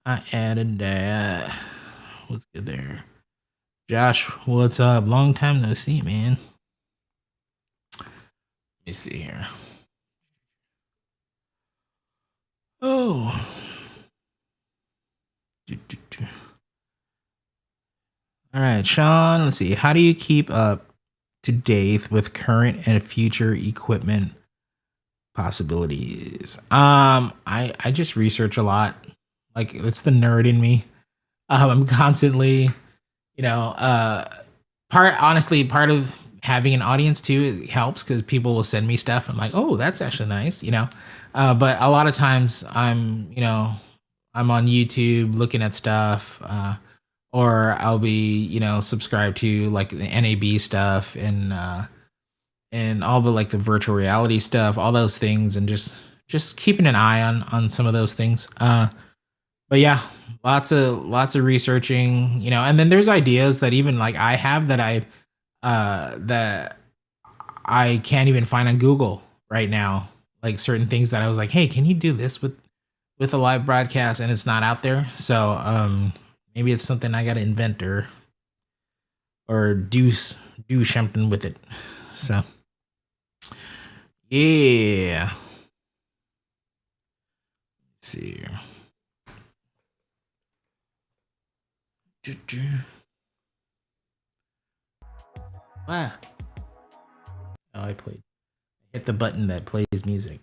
I added that. What's good there? Josh, what's up? Long time no see, man. Let me see here. Oh. All right, Sean, let's see. How do you keep up to date with current and future equipment possibilities? I just research a lot. Like it's the nerd in me. I'm constantly, you know, part of having an audience too, it helps because people will send me stuff. I'm like, oh, that's actually nice. But a lot of times I'm on YouTube looking at stuff, or I'll be subscribed to like the NAB stuff and all the like the virtual reality stuff, all those things, and just keeping an eye on some of those things. But yeah, lots of researching, and then there's ideas that even like I have that I can't even find on Google right now. Like certain things that I was like, hey, can you do this with a live broadcast, and it's not out there. So maybe it's something I got to invent or do something with it. So yeah. Let's see here. Ah. Oh, I played. Hit the button that plays music.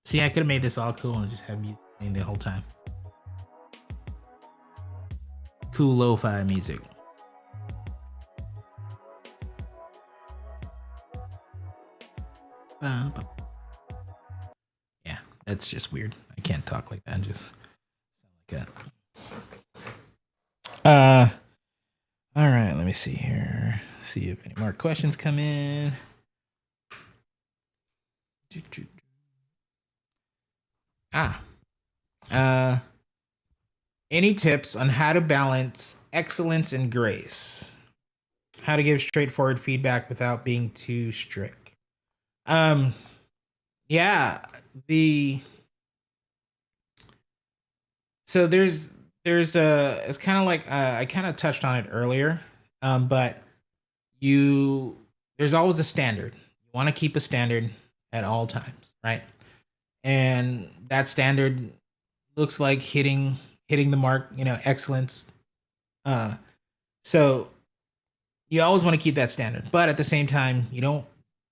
See, I could have made this all cool and just have music playing the whole time. Cool lo-fi music. Yeah, that's just weird. I can't talk like that. Just sound like that. All right. Let me see here. See if any more questions come in. Ah. Uh. Any tips on how to balance excellence and grace? How to give straightforward feedback without being too strict? Um, yeah, the so there's a it's kind of like I kind of touched on it earlier, but you there's always a standard. You want to keep a standard at all times, right? And that standard looks like hitting the mark, excellence. Uh, so you always want to keep that standard, but at the same time, you don't,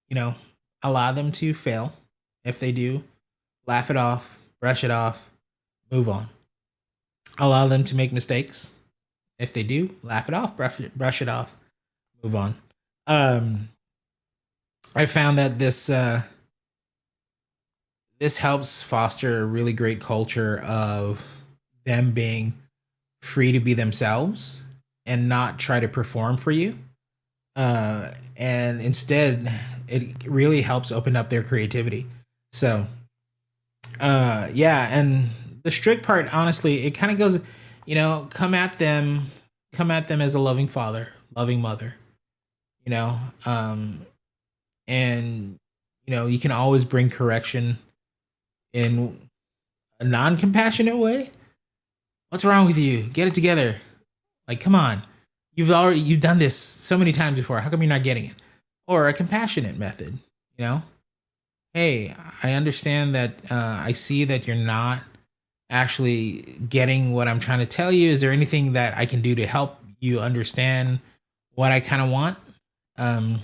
you know, allow them to fail. If they do, laugh it off, brush it off, move on. Allow them to make mistakes. If they do, laugh it off, brush it off, move on. Um, I found that this helps foster a really great culture of them being free to be themselves and not try to perform for you. And instead, it really helps open up their creativity. So, yeah, and the strict part, honestly, it kind of goes, come at them as a loving father, loving mother, you know, um, and you can always bring correction in a non-compassionate way. What's wrong with you? Get it together. Like, come on. You've done this so many times before. How come you're not getting it? Or a compassionate method, you know? Hey, I understand that I see that you're not actually getting what I'm trying to tell you. Is there anything that I can do to help you understand what I kind of want? Um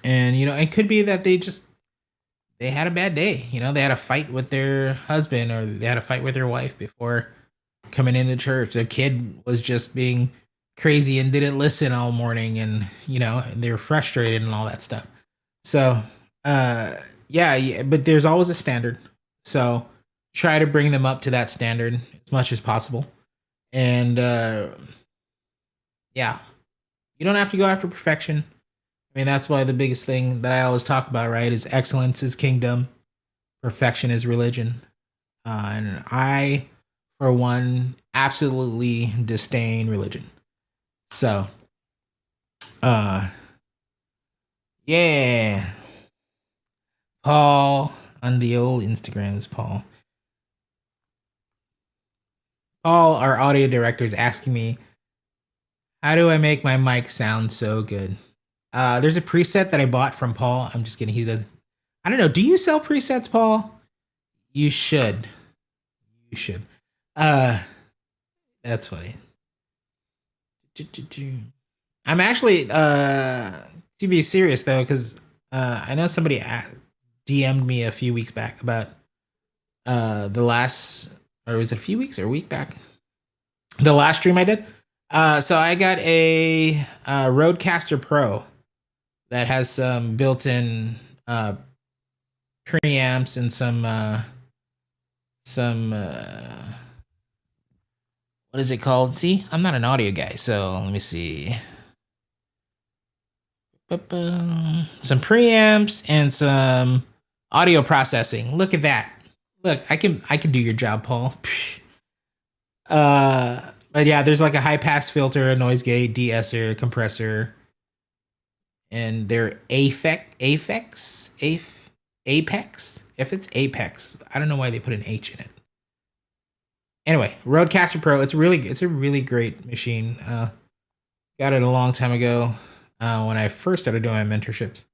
and it could be that they had a bad day. They had a fight with their husband or they had a fight with their wife before coming into church. The kid was just being crazy and didn't listen all morning, and and they were frustrated and all that stuff. So, uh, yeah, but there's always a standard. So try to bring them up to that standard as much as possible. And yeah, you don't have to go after perfection. I mean, that's why the biggest thing that I always talk about, right, is excellence is kingdom, perfection is religion. And I, for one, absolutely disdain religion. So, uh, yeah, Paul on the old Instagrams, Paul. Paul, our audio director, is asking me, how do I make my mic sound so good? There's a preset that I bought from Paul. I'm just kidding. He does. I don't know. Do you sell presets, Paul? You should. You should. Uh, that's funny. I'm actually to be serious though, because I know somebody DM'd me a few weeks back about the last, or was it a few weeks or a week back? The last stream I did. So I got a Rodecaster Pro that has some built-in preamps and some what is it called? See, I'm not an audio guy, so let me see. Some preamps and some audio processing. Look at that. Look, I can do your job, Paul. But yeah, there's like a high pass filter, a noise gate, de-esser, compressor, and they're Apex. If it's Apex, I don't know why they put an H in it. Anyway, Rodecaster Pro. It's a really great machine. Got it a long time ago when I first started doing my mentorships.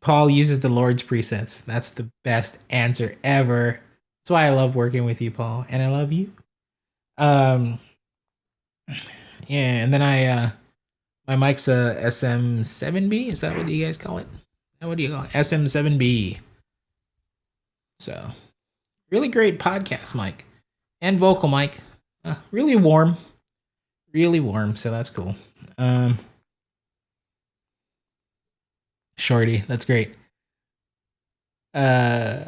Paul uses the Lord's presets. That's the best answer ever. That's why I love working with you, Paul, and I love you. Um, yeah, and then my mic's a SM7B. Is that what you guys call it? What do you call it? SM7B. So, really great podcast mic and vocal mic. Really warm, really warm. So that's cool. Shorty, that's great. Uh,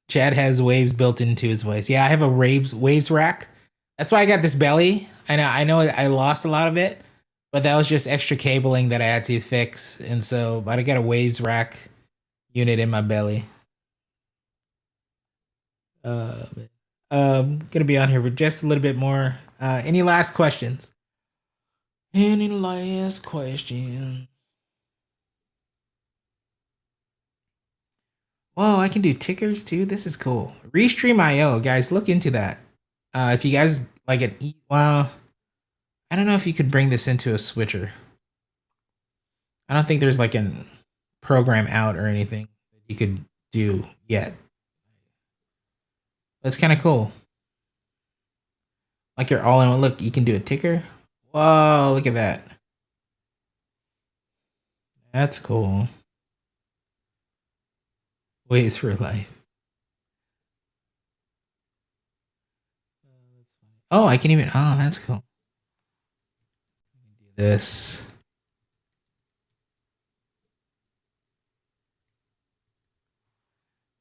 Chad has waves built into his voice. Yeah, I have a waves rack. That's why I got this belly. I know I lost a lot of it, but that was just extra cabling that I had to fix, and so but I got a waves rack unit in my belly. Uh, gonna be on here for just a little bit more. Any last questions? Any last questions? Whoa, I can do tickers too. This is cool. Restream.io, guys, look into that. If you guys like an well, I don't know if you could bring this into a switcher. I don't think there's like an program out or anything that you could do yet. That's kind of cool. Like you're all in one. Look, you can do a ticker. Whoa, look at that. That's cool. Ways for life. Oh, I can even. Oh, that's cool. Do this.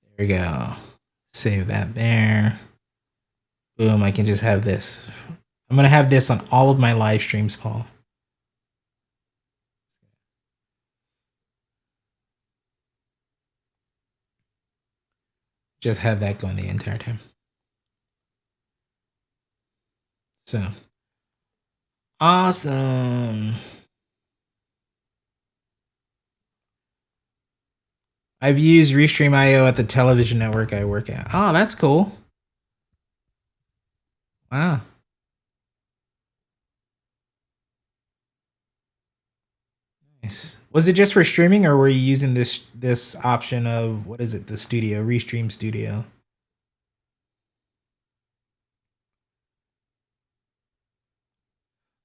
There we go. Save that there. Boom, I can just have this. I'm going to have this on all of my live streams, Paul. Just have that going the entire time. So, awesome. I've used Restream.io at the television network I work at. Oh, that's cool. Wow. Nice. Was it just for streaming, or were you using this option of what is it? The studio, Restream Studio.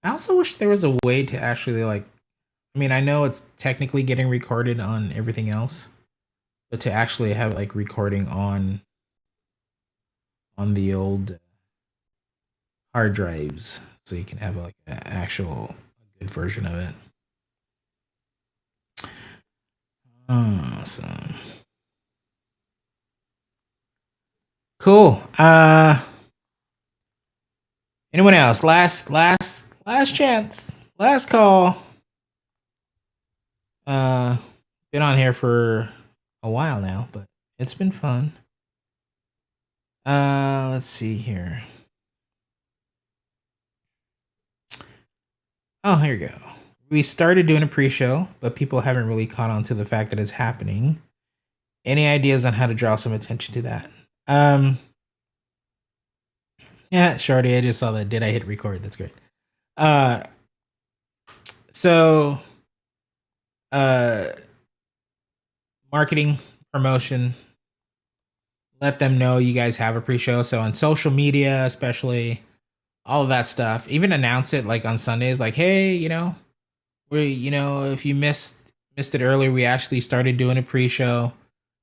I also wish there was a way to actually like. I mean, I know it's technically getting recorded on everything else, but to actually have like recording on the old hard drives, so you can have like an actual good version of it. Awesome. Cool. Anyone else? Last chance. Last call. Been on here for a while now, but it's been fun. Let's see here. Oh, here we go. We started doing a pre-show, but people haven't really caught on to the fact that it's happening. Any ideas on how to draw some attention to that? Yeah, Shorty, I just saw that. Did I hit record? That's great. Uh, so, uh, marketing, promotion, let them know you guys have a pre-show. So on social media, especially all of that stuff, even announce it like on Sundays, like, hey, if you missed it earlier, we actually started doing a pre-show.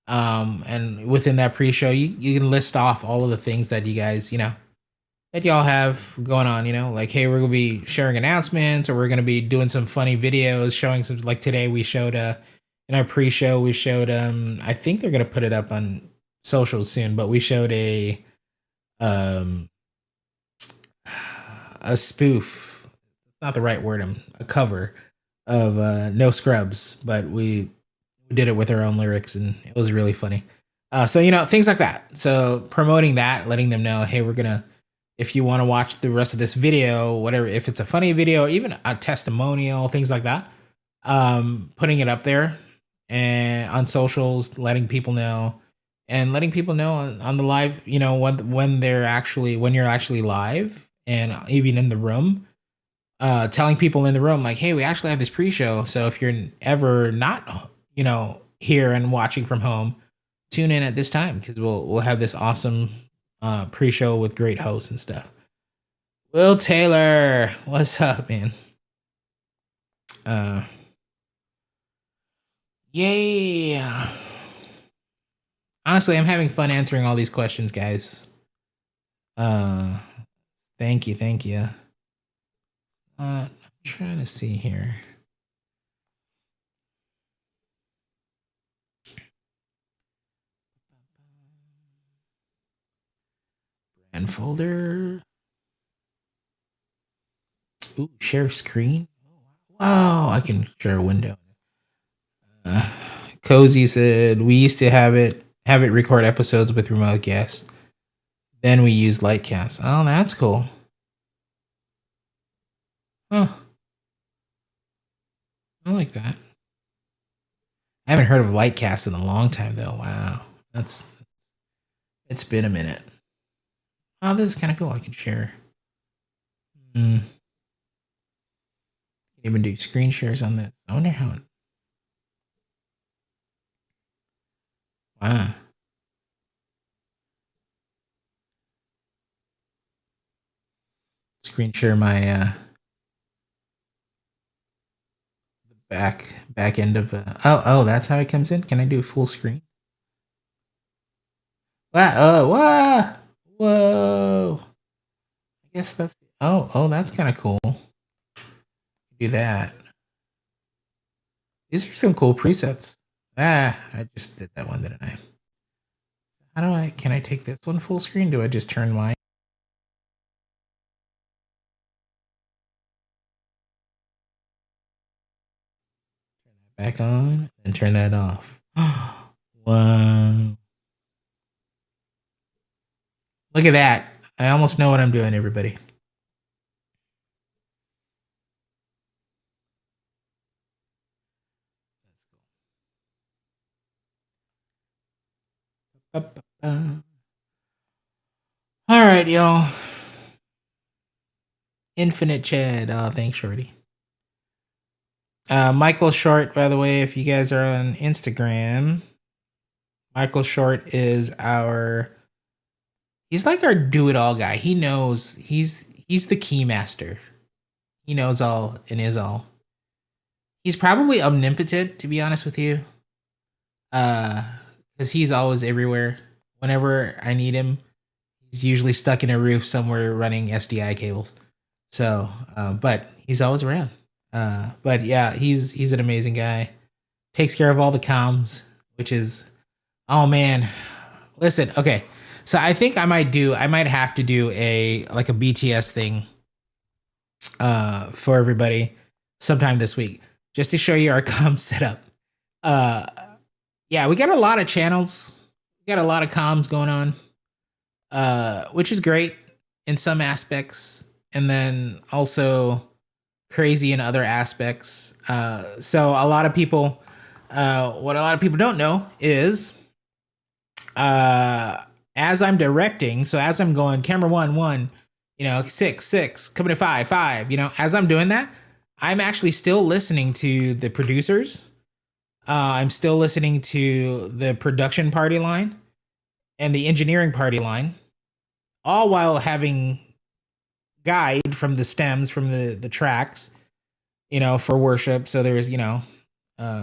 And within that pre-show, you can list off all of the things that you guys, that y'all have going on, like, hey, we're gonna be sharing announcements, or we're gonna be doing some funny videos, showing some, like today we showed in our pre-show, we showed I think they're gonna put it up on social soon, but we showed um a spoof, not the right word, a cover of No Scrubs, but we did it with our own lyrics, and it was really funny. So things like that. So promoting that, letting them know, hey, we're gonna, if you want to watch the rest of this video, whatever, if it's a funny video, even a testimonial, things like that, putting it up there and on socials, letting people know, and letting people know on the live, when you're actually live, and even in the room, telling people in the room, like, hey, we actually have this pre-show, so if you're ever not here and watching from home, tune in at this time, because we'll have this awesome pre-show with great hosts and stuff. Will Taylor, what's up, man? Yeah. Honestly, I'm having fun answering all these questions, guys. Thank you. I'm trying to see here. Brand folder. Ooh, share screen. Wow, I can share a window. Cozy said we used to have it record episodes with remote guests. Then we used Lightcast. Oh, that's cool. Huh. I like that. I haven't heard of Lightcast in a long time though. Wow. That's it's been a minute. Oh, this is kind of cool. I can share. Can even do screen shares on this. I wonder how. Wow. Screen share my back end of. Oh, that's how it comes in. Can I do full screen? Wow. Oh, wow. Whoa. I guess that's. Oh, that's kind of cool. Do that. These are some cool presets. I just did that one, didn't I? How do I? Can I take this one full screen? Do I just turn my? Back on and turn that off. Wow. Look at that. I almost know what I'm doing, everybody. All right, y'all. Infinite Chad. Oh, thanks, Shorty. Michael Short, by the way, if you guys are on Instagram, Michael Short is he's like our do-it-all guy. He knows he's the key master. He knows all and is all. He's probably omnipotent, to be honest with you. Because he's always everywhere. Whenever I need him, he's usually stuck in a roof somewhere running SDI cables. So, but he's always around. But yeah, he's an amazing guy. Takes care of all the comms, which is, oh man. Listen, okay. So I think I might have to do a BTS thing for everybody sometime this week, just to show you our comm setup. Uh yeah, we got a lot of channels. We got a lot of comms going on. Which is great in some aspects, and then also crazy in other aspects. So a lot of people, what a lot of people don't know is, as I'm directing, so as I'm going camera 1, 6, coming to 5, as I'm doing that, I'm actually still listening to the producers. I'm still listening to the production party line and the engineering party line, all while having guide from the stems from the tracks, for worship. So there's,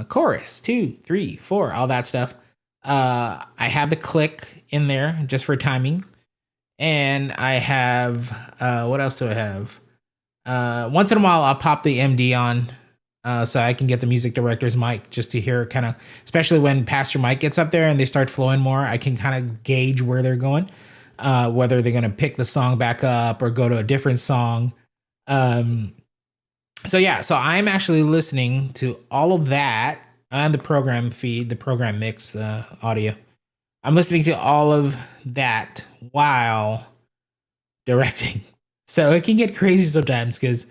chorus 2, 3, 4, all that stuff. I have the click in there just for timing, and I have what else do I have? Once in a while, I'll pop the MD on. So I can get the music director's mic just to hear kind of, especially when Pastor Mike gets up there and they start flowing more, I can kind of gauge where they're going, whether they're going to pick the song back up or go to a different song. So yeah, so I'm actually listening to all of that on the program feed, the program mix audio. I'm listening to all of that while directing. So it can get crazy sometimes because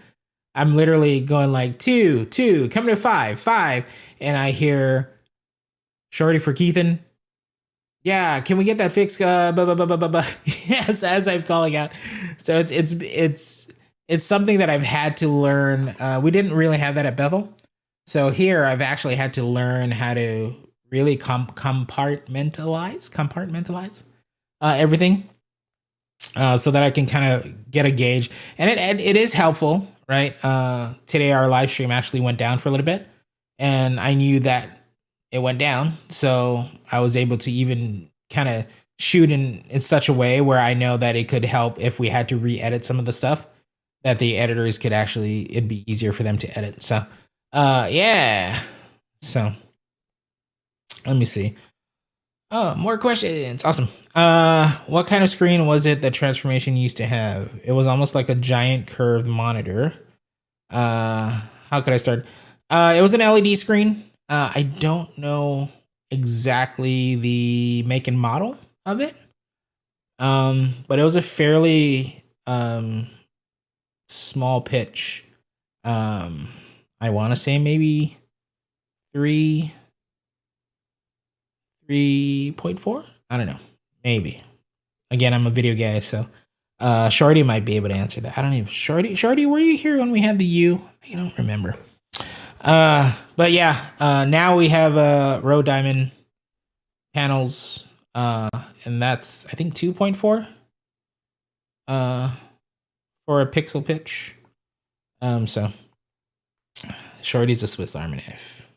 I'm literally going like 2, coming to 5, and I hear Shorty for Keithan. Yeah, can we get that fixed? Yes, as I'm calling out. So it's something that I've had to learn. We didn't really have that at Bethel, so here I've actually had to learn how to really compartmentalize everything, so that I can kind of get a gauge. And it is helpful, right? Today our live stream actually went down for a little bit, and I knew that it went down, so I was able to even kind of shoot in such a way where I know that it could help if we had to re-edit some of the stuff, that the editors could actually, it'd be easier for them to edit. So yeah. So let me see. Oh, more questions. Awesome. What kind of screen was it that Transformation used to have? It was almost like a giant curved monitor. How could I start? It was an LED screen. I don't know exactly the make and model of it. But it was a fairly small pitch. I want to say maybe 3 3.4. I don't know, maybe. Again, I'm a video guy, so Shorty might be able to answer that. I don't even Shorty, were you here when we had the U? I don't remember. But yeah, now we have row diamond panels, and that's I think 2.4 uh for a pixel pitch. So Shorty's a Swiss Army knife.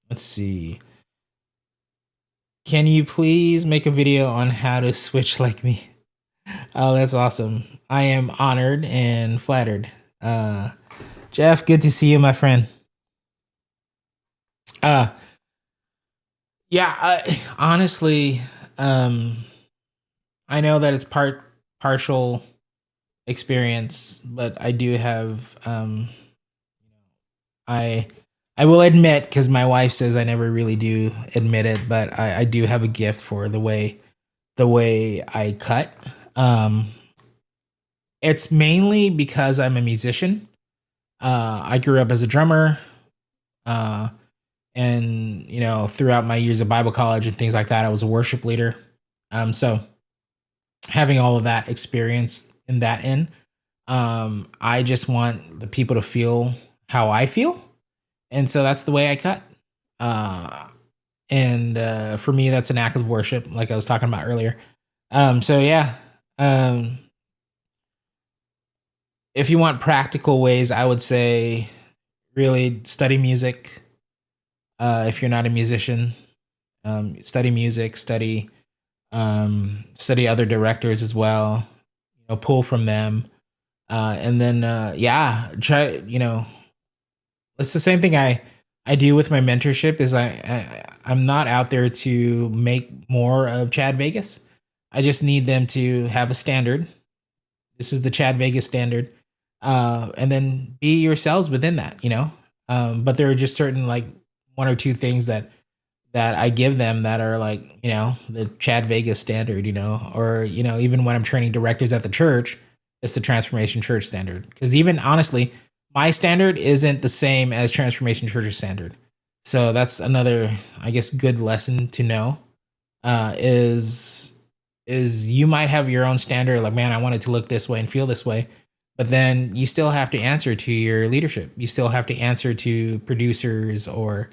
Let's see. Can you please make a video on how to switch like me? Oh, that's awesome. I am honored and flattered. Jeff, good to see you, my friend. Uh yeah, honestly, um I know that it's partial experience, but I do have I I will admit, because my wife says I never really do admit it, but I do have a gift for the way I cut. Um, it's mainly because I'm a musician. I grew up as a drummer, uh, and throughout my years of Bible college and things like that, I was a worship leader. So having all of that experience in that end, I just want the people to feel how I feel, and so that's the way I cut. Uh, and for me, that's an act of worship, like I was talking about earlier. So yeah, um, if you want practical ways, I would say really study music. If you're not a musician, study music, study other directors as well. Pull from them, and then yeah, try. It's the same thing I do with my mentorship. Is I'm not out there to make more of Chad Vegas. I just need them to have a standard. This is the Chad Vegas standard, and then be yourselves within that. But there are just certain like one or two things that I give them that are like the Chad Vegas standard. Or even when I'm training directors at the church, it's the Transformation Church standard. Because even honestly, my standard isn't the same as Transformation Church's standard. So that's another, I guess, good lesson to know. Is you might have your own standard, like, man, I want it to look this way and feel this way, but then you still have to answer to your leadership. You still have to answer to producers or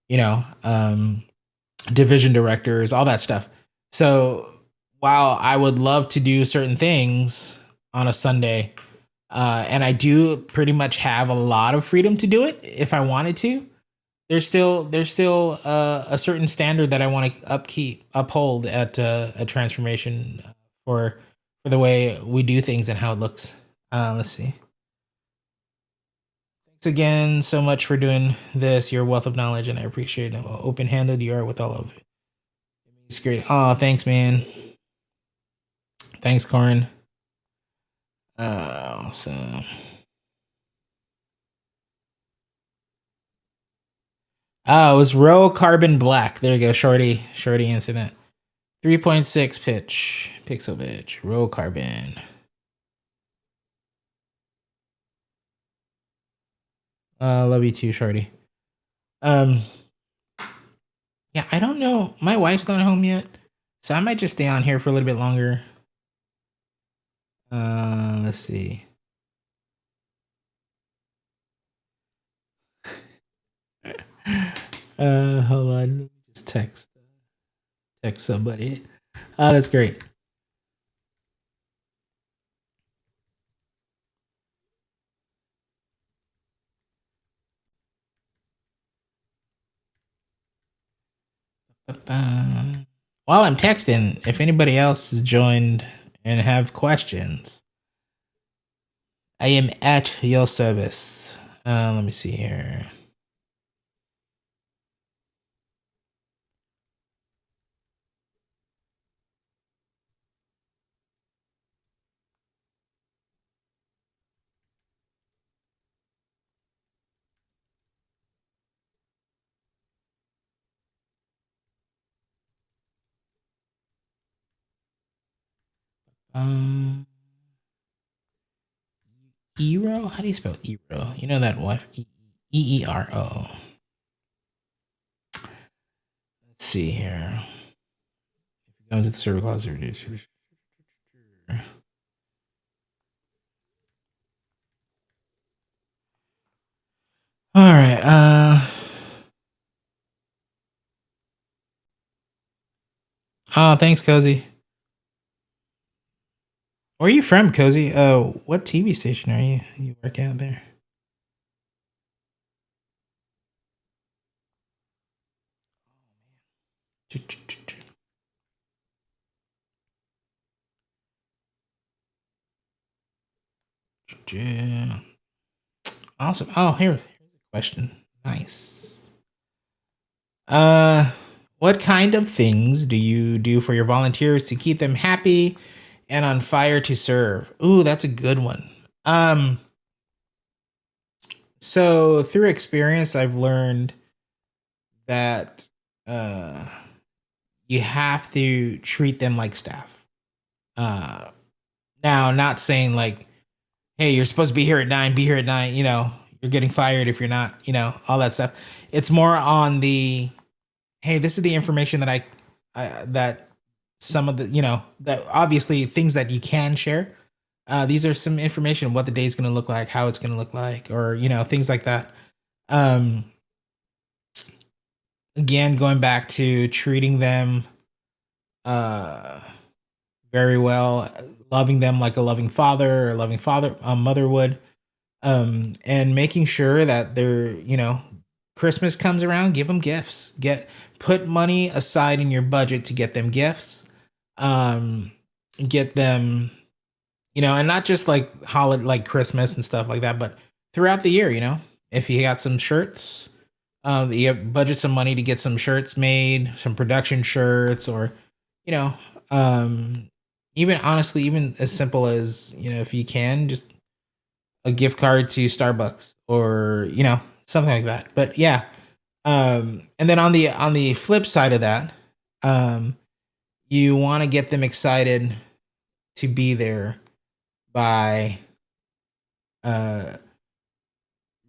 you know um, division directors, all that stuff. So while I would love to do certain things on a Sunday, and I do pretty much have a lot of freedom to do it if I wanted to, there's still a certain standard that I want to uphold at a transformation for the way we do things and how it looks. Let's see. Thanks again so much for doing this. Your wealth of knowledge, and I appreciate how open handed you are with all of it. It's great. Oh, thanks, man. Thanks, Corin. So it was Row Carbon Black. There you go, Shorty. Shorty answered that. 3.6 pitch, pixel pitch, Row Carbon. Love you too, Shorty. Um, yeah, I don't know. My wife's not home yet, so I might just stay on here for a little bit longer. Let's see. Hold on. Let me just text somebody. That's great. While I'm texting, if anybody else has joined and have questions, I am at your service. Let me see here. Um, Eero? How do you spell Eero? You know that wife? Eero. see here. Go into the server clause. All right. Oh, thanks, Cozy. Where are you from, Cozy? What TV station are you work out there? Awesome. Oh, here's a question. Nice. Uh, what kind of things do you do for your volunteers to keep them happy and on fire to serve? Ooh, that's a good one. Um, so through experience, I've learned that uh, you have to treat them like staff. Uh, Now, not saying like, hey, you're supposed to be here at 9, be here at 9, you're getting fired if you're not, all that stuff. It's more on the, hey, this is the information that that some of the, that obviously things that you can share. These are some information, what the day is going to look like, how it's going to look like, or, things like that. Um, Again, going back to treating them uh, very well, loving them like a loving father or a loving mother would, and making sure that they're, Christmas comes around, give them gifts. Put money aside in your budget to get them gifts. Um, get them, and not just like holiday, like Christmas and stuff like that, but throughout the year, if you got some shirts, you budget some money to get some shirts made, some production shirts, or, you know, um, even honestly, even as simple as, if you can, just a gift card to Starbucks or, something like that. But yeah. And then on the flip side of that, um, you want to get them excited to be there by uh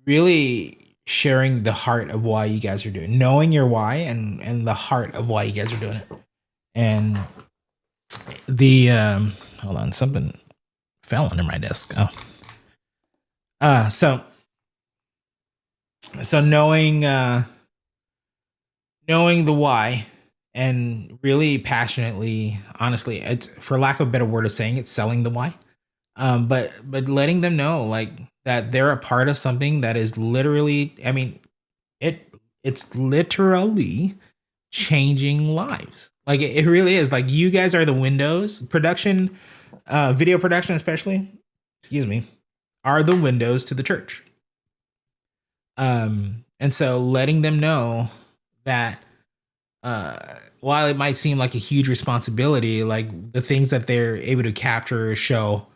really sharing the heart of why you guys are doing, knowing your why and the heart of why you guys are doing it. And the hold on, something fell under my desk. Oh. So knowing the why and really passionately, honestly, it's, for lack of a better word of saying, it's selling the why. But letting them know like that they're a part of something that is literally, I mean, it's literally changing lives. Like it really is. Like you guys are the windows. Production, video production especially, excuse me, are the windows to the church. And so letting them know that uh while it might seem like a huge responsibility, like the things that they're able to capture, show,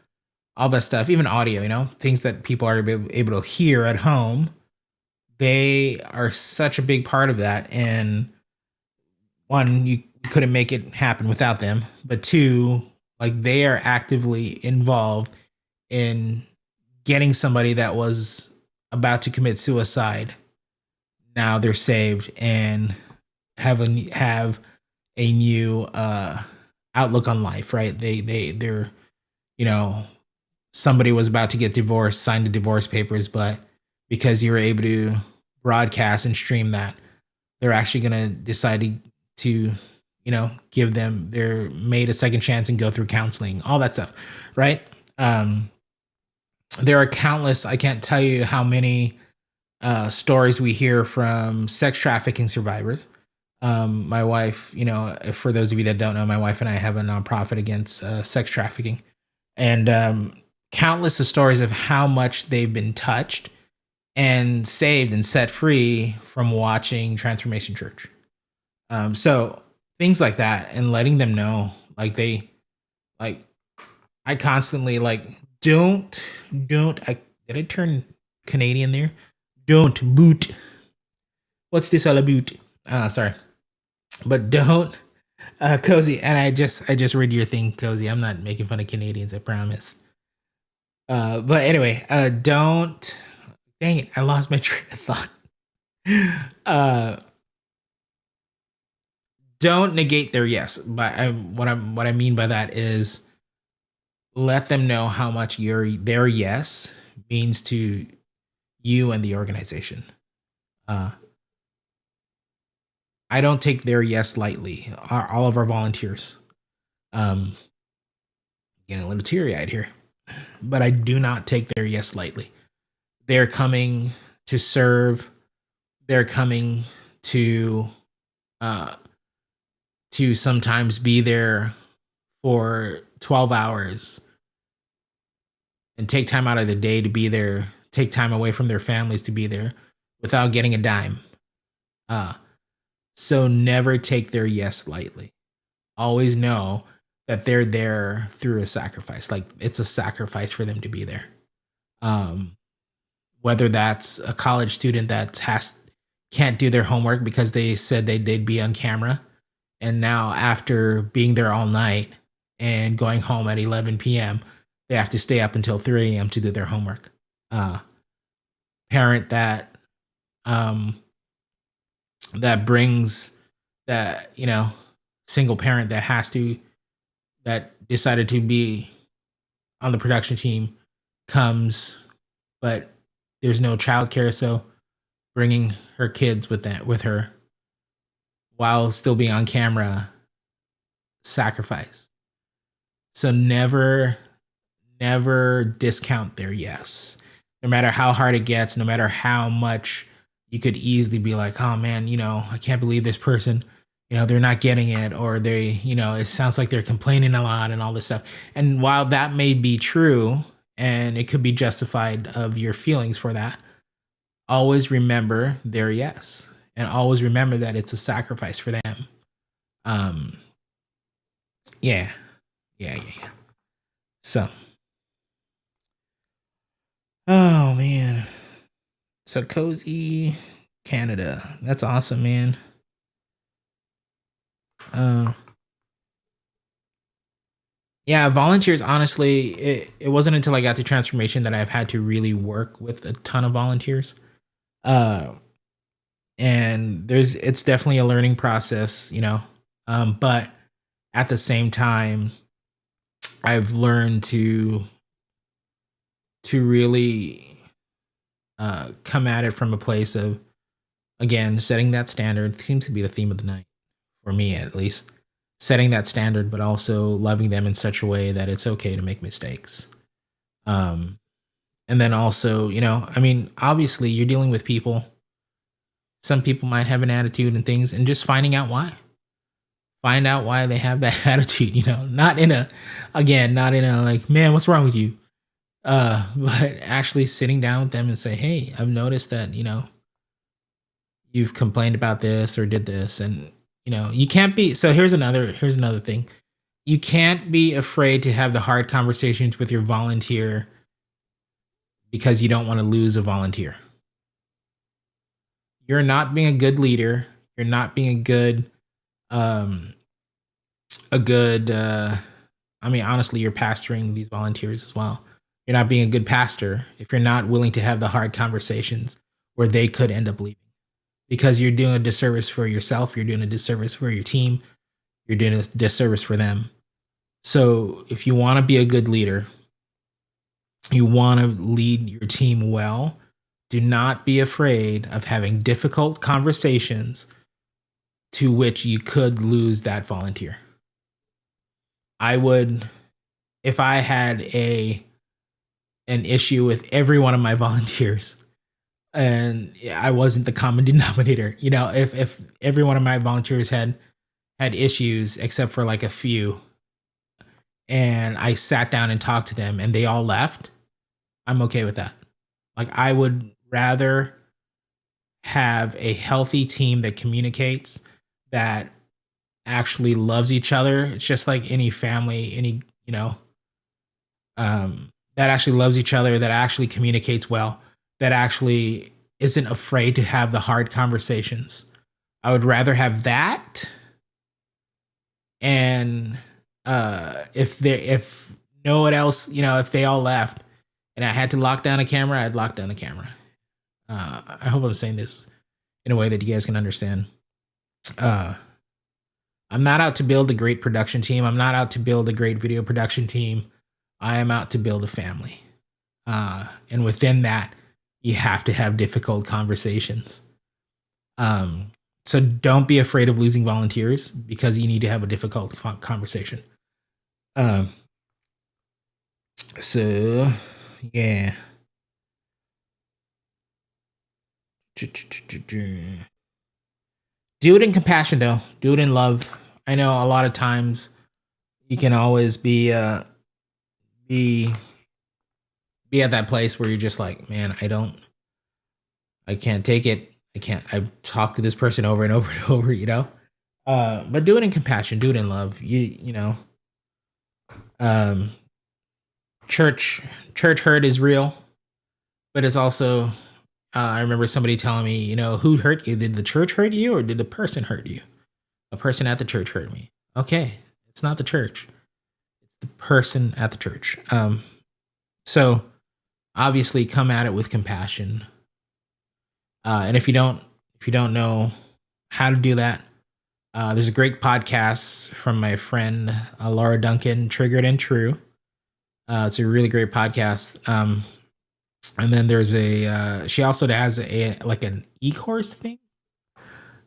all that stuff, even audio, things that people are able to hear at home, they are such a big part of that. And one, you couldn't make it happen without them, but two, like they are actively involved in getting somebody that was about to commit suicide, now they're saved and have a new outlook on life, right? They're, you know somebody was about to get divorced, signed the divorce papers, but because you were able to broadcast and stream that, they're actually going to decide to give them their made a second chance and go through counseling, all that stuff, right? um there are countless, I can't tell you how many stories we hear from sex trafficking survivors. My wife, for those of you that don't know, my wife and I have a nonprofit against sex trafficking, and countless of stories of how much they've been touched and saved and set free from watching Transformation Church. So things like that, and letting them know, like like I constantly like don't I did I turn Canadian there? Don't boot. What's this all about? Sorry, but don't Cozy. And I just read your thing, Cozy. I'm not making fun of Canadians, I promise. But anyway, don't. Dang it, I lost my train of thought. uh, don't negate their yes, but what I mean by that is let them know how much their yes means to you and the organization. Uh, I don't take their yes lightly. All of our volunteers, um, getting a little teary eyed here, but I do not take their yes lightly. They're coming to serve. They're coming to uh, to sometimes be there for 12 hours and take time out of the day to be there, take time away from their families to be there without getting a dime. Uh, so never take their yes lightly. Always know that they're there through a sacrifice. Like it's a sacrifice for them to be there. Um, whether that's a college student that can't do their homework because they said they'd be on camera, and now after being there all night and going home at 11 p.m., they have to stay up until 3 a.m. to do their homework. Uh, parent um that brings that single parent that decided to be on the production team comes, but there's no childcare, so bringing her kids with her while still being on camera, sacrifice. So never discount their yes. No matter how hard it gets, no matter how much you could easily be like, oh man, I can't believe this person, they're not getting it, or it sounds like they're complaining a lot and all this stuff. And while that may be true and it could be justified of your feelings for that, always remember their yes and always remember that it's a sacrifice for them. Um, yeah, yeah. So, oh man. So Cozy Canada. That's awesome, man. Uh, yeah, volunteers, honestly, it wasn't until I got to transformation that I've had to really work with a ton of volunteers. Uh, and it's definitely a learning process, but at the same time, I've learned to really come at it from a place of, again, setting that standard seems to be the theme of the night for me, at least. Setting that standard, but also loving them in such a way that it's okay to make mistakes. Um, and then also, I mean, obviously, you're dealing with people. Some people might have an attitude and things, and just finding out why. Find out why they have that attitude. Not in a, again, not in a like, man, what's wrong with you? But actually sitting down with them and say, hey, I've noticed that you've complained about this or did this, and you can't be. So here's another thing. You can't be afraid to have the hard conversations with your volunteer because you don't want to lose a volunteer. You're not being a good leader. You're not being um a good I mean, honestly, you're pastoring these volunteers as well. You're not being a good pastor if you're not willing to have the hard conversations where they could end up leaving, because you're doing a disservice for yourself, you're doing a disservice for your team, you're doing a disservice for them. So, if you want to be a good leader, you want to lead your team well, do not be afraid of having difficult conversations to which you could lose that volunteer. I would, if I had an issue with every one of my volunteers and I wasn't the common denominator, if every one of my volunteers had issues except for like a few, and I sat down and talked to them and they all left, I'm okay with that. Like, I would rather have a healthy team that communicates, that actually loves each other. It's just like any family, that actually loves each other, that actually communicates well, that actually isn't afraid to have the hard conversations. I would rather have that. And if no one else, if they all left and I had to lock down a camera, I'd lock down the camera. I hope I'm saying this in a way that you guys can understand. Uh, I'm not out to build a great production team. I'm not out to build a great video production team. I am out to build a family. And within that, you have to have difficult conversations. Um, so don't be afraid of losing volunteers because you need to have a difficult conversation. Um, so yeah. Do it in compassion though. Do it in love. I know a lot of times you can always be be at that place where you're just like, man, I can't take it. I've talked to this person over and over and over, you know? But do it in compassion, do it in love. You know, um church church hurt is real, but it's also I remember somebody telling me, you know, who hurt you? Did the church hurt you or did the person hurt you? A person at the church hurt me. Okay, it's not the church. It's the person at the church. So obviously come at it with compassion. And if you don't know how to do that, there's a great podcast from my friend Laura Duncan, Triggered and True. It's a really great podcast. And then there's a she also has a like an e-course thing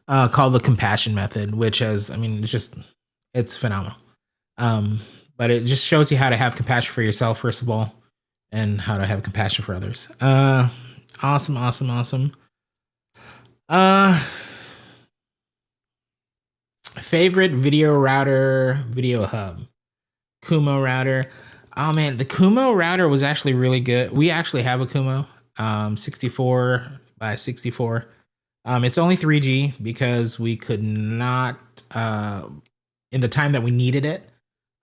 called the Compassion Method, which has, I mean, it's phenomenal. Um, but it just shows you how to have compassion for yourself first of all, and how to have compassion for others. Awesome, awesome, awesome. Uh, Favorite video router, video hub, Kumo router. Oh man, the Kumo router was actually really good. We actually have a Kumo, 64 by 64. It's only 3G because we could not, in the time that we needed it.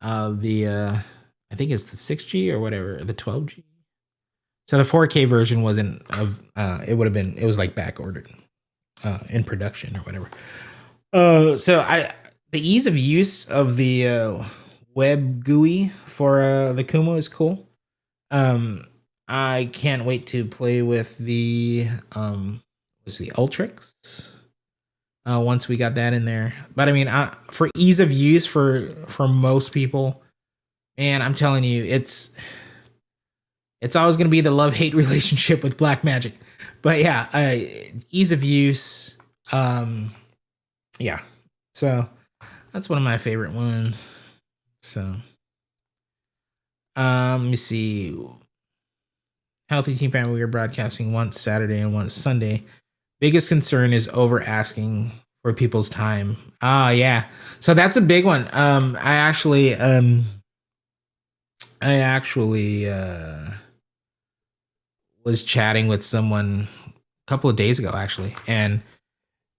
The I think it's the 6G or whatever, the 12G. So the 4K version wasn't of. It would have been. It was like back ordered in production or whatever. So I the ease of use of the web GUI for the Kumo is cool. Um, I can't wait to play with the was the Ultrix. Once we got that in there, but I mean, for ease of use for most people, man, I'm telling you, it's always going to be the love hate relationship with Blackmagic. But yeah, ease of use. Yeah, so that's one of my favorite ones. So, let me see. Healthy Team Family, we are broadcasting once Saturday and once Sunday. Biggest concern is over asking for people's time. Ah, yeah. So that's a big one. I actually was chatting with someone a couple of days ago, actually, and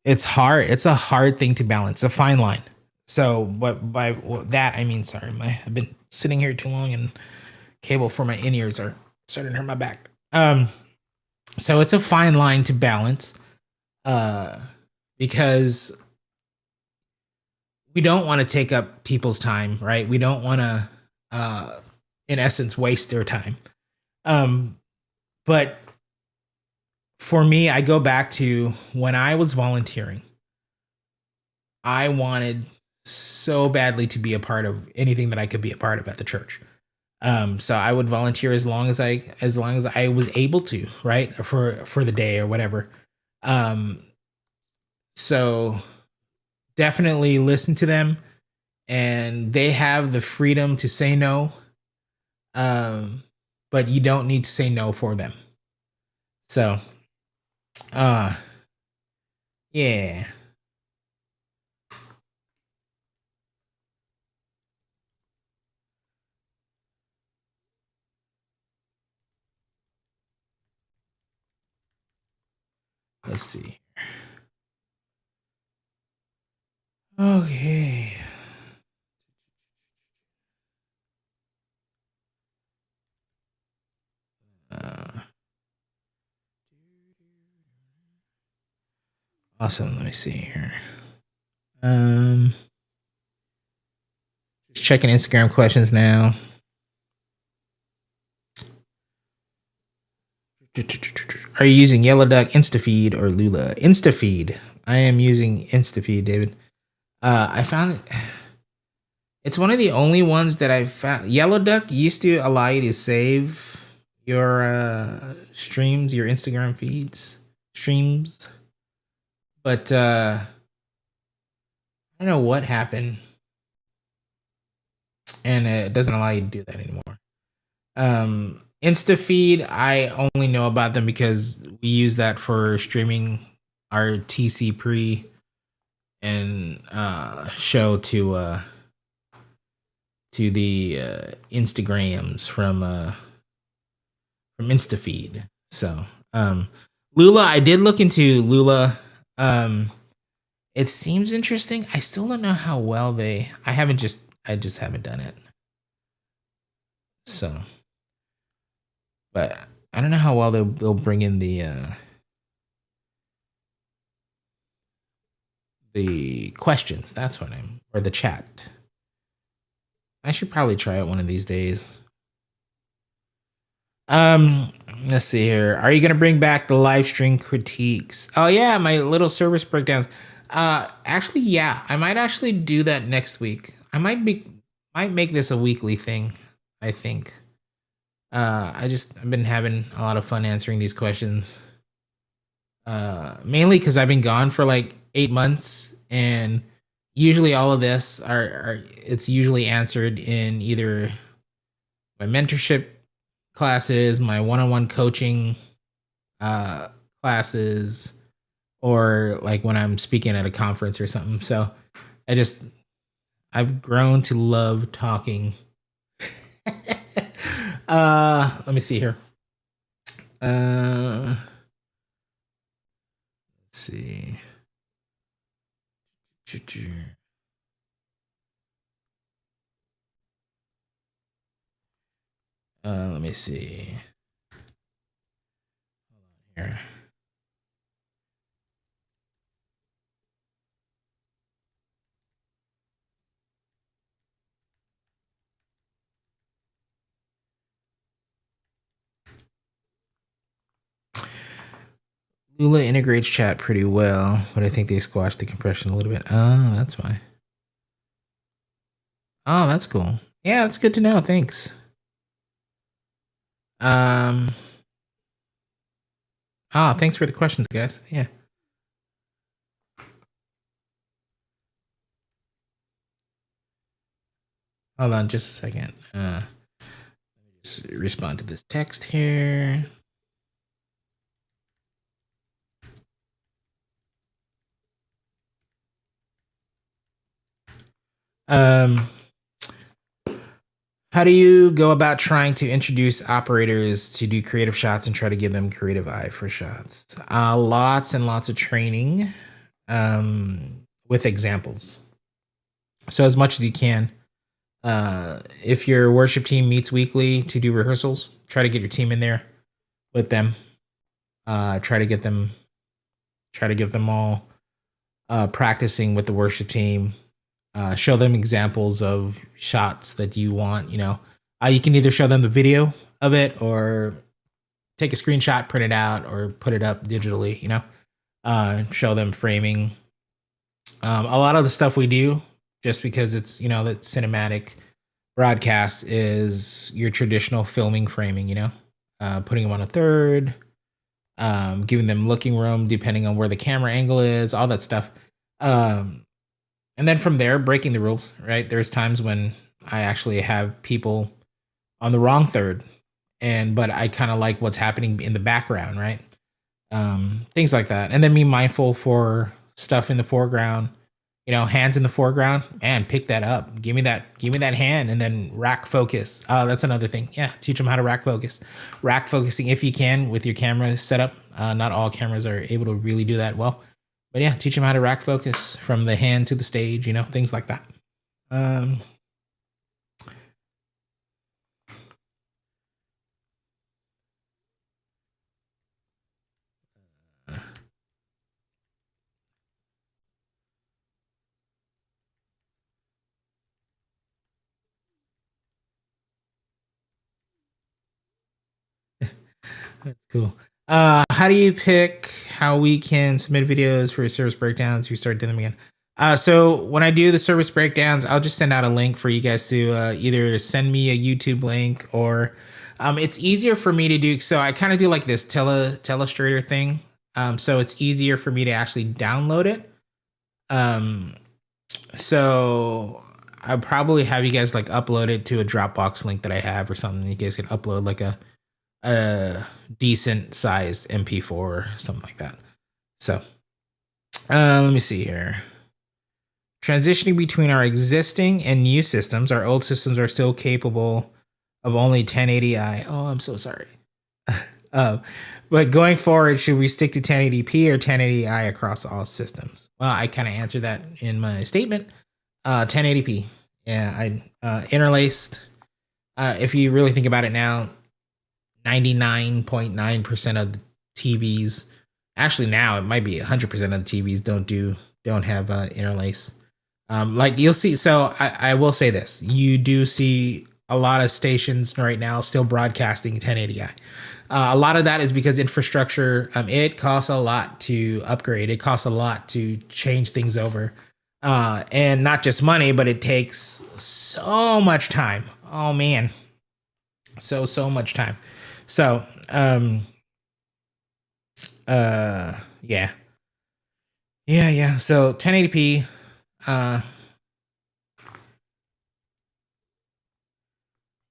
it's hard. It's a hard thing to balance. A fine line. So, what by that I mean, sorry, I've been sitting here too long, and cable for my in ears are starting to hurt my back. So it's a fine line to balance, uh, because we don't want to take up people's time, right? We don't want to, in essence, waste their time. Um, but for me, I go back to when I was volunteering. I wanted so badly to be a part of anything that I could be a part of at the church. So I would volunteer as long as I was able to, right, for the day or whatever. Um, so definitely listen to them, and they have the freedom to say no. Um, but you don't need to say no for them. So, uh, yeah. Let's see. Okay. Uh, awesome. Let me see here. Um, just checking Instagram questions now. Are you using Yellow Duck, InstaFeed, or Lula? InstaFeed. I am using InstaFeed, David. I found it's one of the only ones that I've found. Yellow Duck used to allow you to save your streams, your Instagram feeds, streams, but I don't know what happened, and it doesn't allow you to do that anymore. InstaFeed, I only know about them because we use that for streaming our TC pre and show to the Instagrams from InstaFeed. So Lula, I did look into Lula. Um, it seems interesting. I still don't know how well they. I just haven't done it. So, but I don't know how well they'll bring in the questions. That's what I'm or the chat. I should probably try it one of these days. Let's see here. Are you gonna bring back the live stream critiques? Oh yeah, my little service breakdowns. Actually, yeah, I might actually do that next week. Might make this a weekly thing. I think. I've been having a lot of fun answering these questions. Mainly because I've been gone for like 8 months, and usually all of this are it's usually answered in either my mentorship classes, my one-on-one coaching uh, classes, or like when I'm speaking at a conference or something. So I just I've grown to love talking. Let me see here. Let's see. Let me see. Hold on here. Lula integrates chat pretty well, but I think they squashed the compression a little bit. Oh, that's why. Oh, that's cool. Yeah, that's good to know. Thanks. Um. Ah, thanks for the questions, guys. Yeah. Hold on, just a second. Let me just respond to this text here. Um. How do you go about trying to introduce operators to do creative shots and try to give them creative eye for shots? Lots and lots of training with examples. So as much as you can. If your worship team meets weekly to do rehearsals, try to get your team in there with them. Try to get them all practicing with the worship team. Show them examples of shots that you want. You can either show them the video of it or take a screenshot, print it out, or put it up digitally. Show them framing. A lot of the stuff we do, just because it's that cinematic broadcast, is your traditional filming framing. Putting them on a third, giving them looking room depending on where the camera angle is, all that stuff. And then from there, breaking the rules, right? There's times when I actually have people on the wrong third, but I kind of like what's happening in the background, right? Things like that. And then be mindful for stuff in the foreground, hands in the foreground, and pick that up. Give me that hand, and then rack focus. That's another thing. Yeah, teach them how to rack focus. Rack focusing if you can with your camera setup. Not all cameras are able to really do that well. But yeah, teach them how to rack focus from the hand to the stage, things like that. That's cool. How do you pick how we can submit videos for service breakdowns? You start doing them again. So when I do the service breakdowns, I'll just send out a link for you guys to either send me a YouTube link or it's easier for me to do. So I kind of do like this telestrator thing. So it's easier for me to actually download it. Um, so I'll probably have you guys like upload it to a Dropbox link that I have or something. You guys can upload like a decent sized MP4 or something like that. So let me see here. Transitioning between our existing and new systems, our old systems are still capable of only 1080i. Oh, I'm so sorry. uh, but going forward, should we stick to 1080p or 1080i across all systems? Well, I kind of answered that in my statement. 1080p. Yeah, I interlaced. If you really think about it now, 99.9% of the TVs, actually now it might be 100% of the TVs don't have interlace. Like you'll see. So I will say this: you do see a lot of stations right now still broadcasting 1080i. A lot of that is because infrastructure. It costs a lot to upgrade. It costs a lot to change things over, and not just money, but it takes so much time. Oh man, so much time. So yeah, yeah. So 1080p.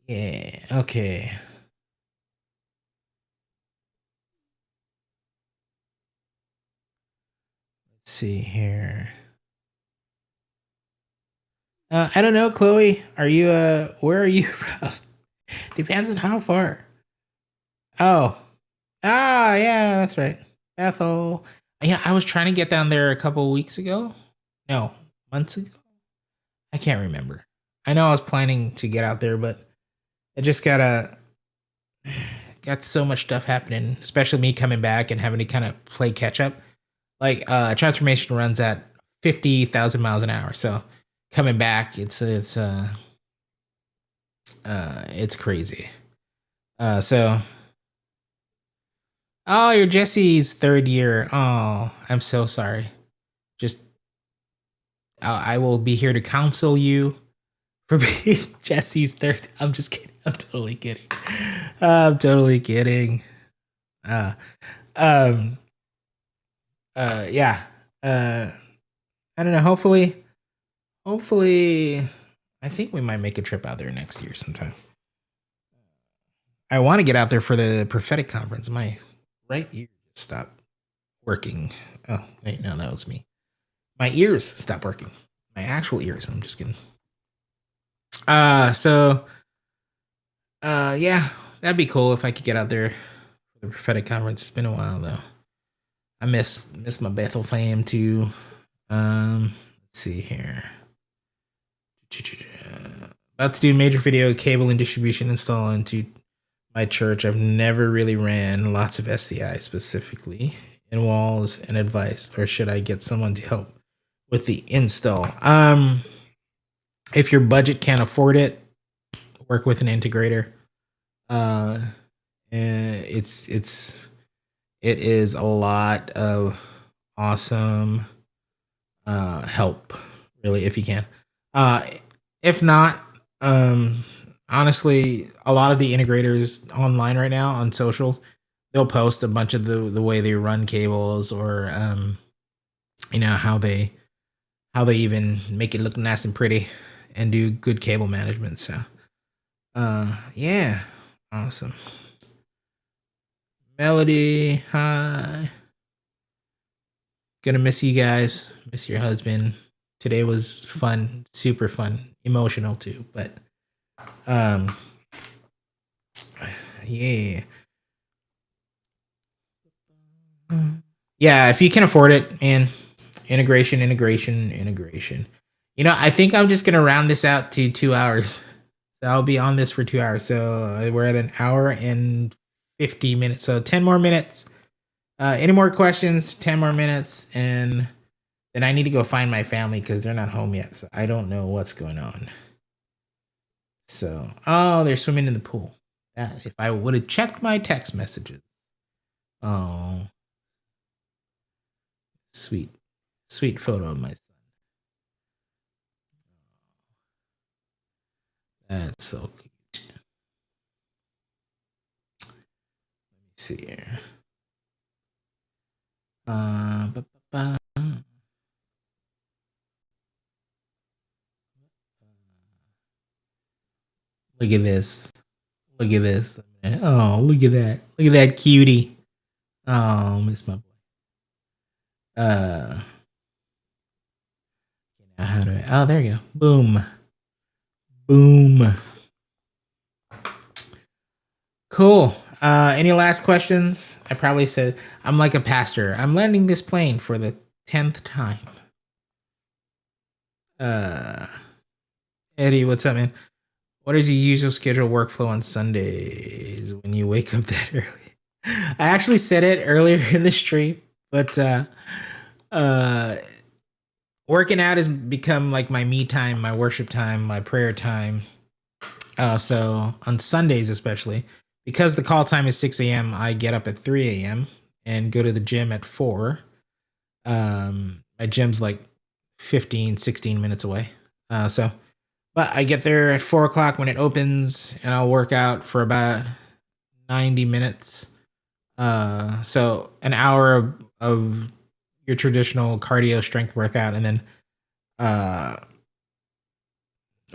Yeah. Okay. Let's see here. I don't know, Chloe. Are you where are you from? Depends on how far. Oh. Ah, yeah, that's right. Bethel. Yeah, I was trying to get down there a couple weeks ago. No, months ago. I can't remember. I know I was planning to get out there, but I just got so much stuff happening, especially me coming back and having to kind of play catch up. Like transformation runs at 50,000 miles an hour. So coming back, it's crazy. So oh, you're Jesse's third year. Oh, I'm so sorry. Just I will be here to counsel you for being Jesse's third. I'm just kidding. I'm totally kidding. I'm totally kidding. Uh, um, yeah. Uh, I don't know. Hopefully, I think we might make a trip out there next year sometime. I want to get out there for the prophetic conference. My right ear stopped working. Oh, wait, no, that was me. My ears stopped working. My actual ears. I'm just kidding. So yeah, that'd be cool if I could get out there for the prophetic conference. It's been a while though. I miss my Bethel fam too. Let's see here. About to do major video cable and distribution install into my church. I've never really ran lots of SDI specifically in walls and advice, or should I get someone to help with the install? If your budget can't afford it, work with an integrator. And it is a lot of awesome help, really, if you can. Uh, if not, um, honestly, a lot of the integrators online right now on social, they'll post a bunch of the way they run cables or how they even make it look nice and pretty and do good cable management. So, yeah, awesome. Melody, hi. Gonna miss you guys. Miss your husband. Today was fun, super fun, emotional too. But um, yeah, yeah. If you can afford it, man, integration. You know, I think I'm just gonna round this out to 2 hours. So I'll be on this for 2 hours. So we're at an hour and 50 minutes. So 10 more minutes. Any more questions? 10 more minutes, and then I need to go find my family because they're not home yet. So I don't know what's going on. So, oh, they're swimming in the pool. That if I would have checked my text messages. Oh, sweet, sweet photo of my son. That's so cute. Let me see here. Ba, ba, ba. Look at this. Look at this. Oh, look at that. Look at that cutie. Oh, miss my boy. How do I? Oh, there you go. Boom. Boom. Cool. Any last questions? I probably said I'm like a pastor. I'm landing this plane for the 10th time. Eddie, what's up, man? What is your usual schedule workflow on Sundays when you wake up that early? I actually said it earlier in the stream, but working out has become like my me time, my worship time, my prayer time. So on Sundays, especially because the call time is 6 a.m., I get up at 3 a.m. and go to the gym at 4. My gym's like 15, 16 minutes away. But I get there at 4 o'clock when it opens, and I'll work out for about 90 minutes. So an hour of your traditional cardio strength workout, and then,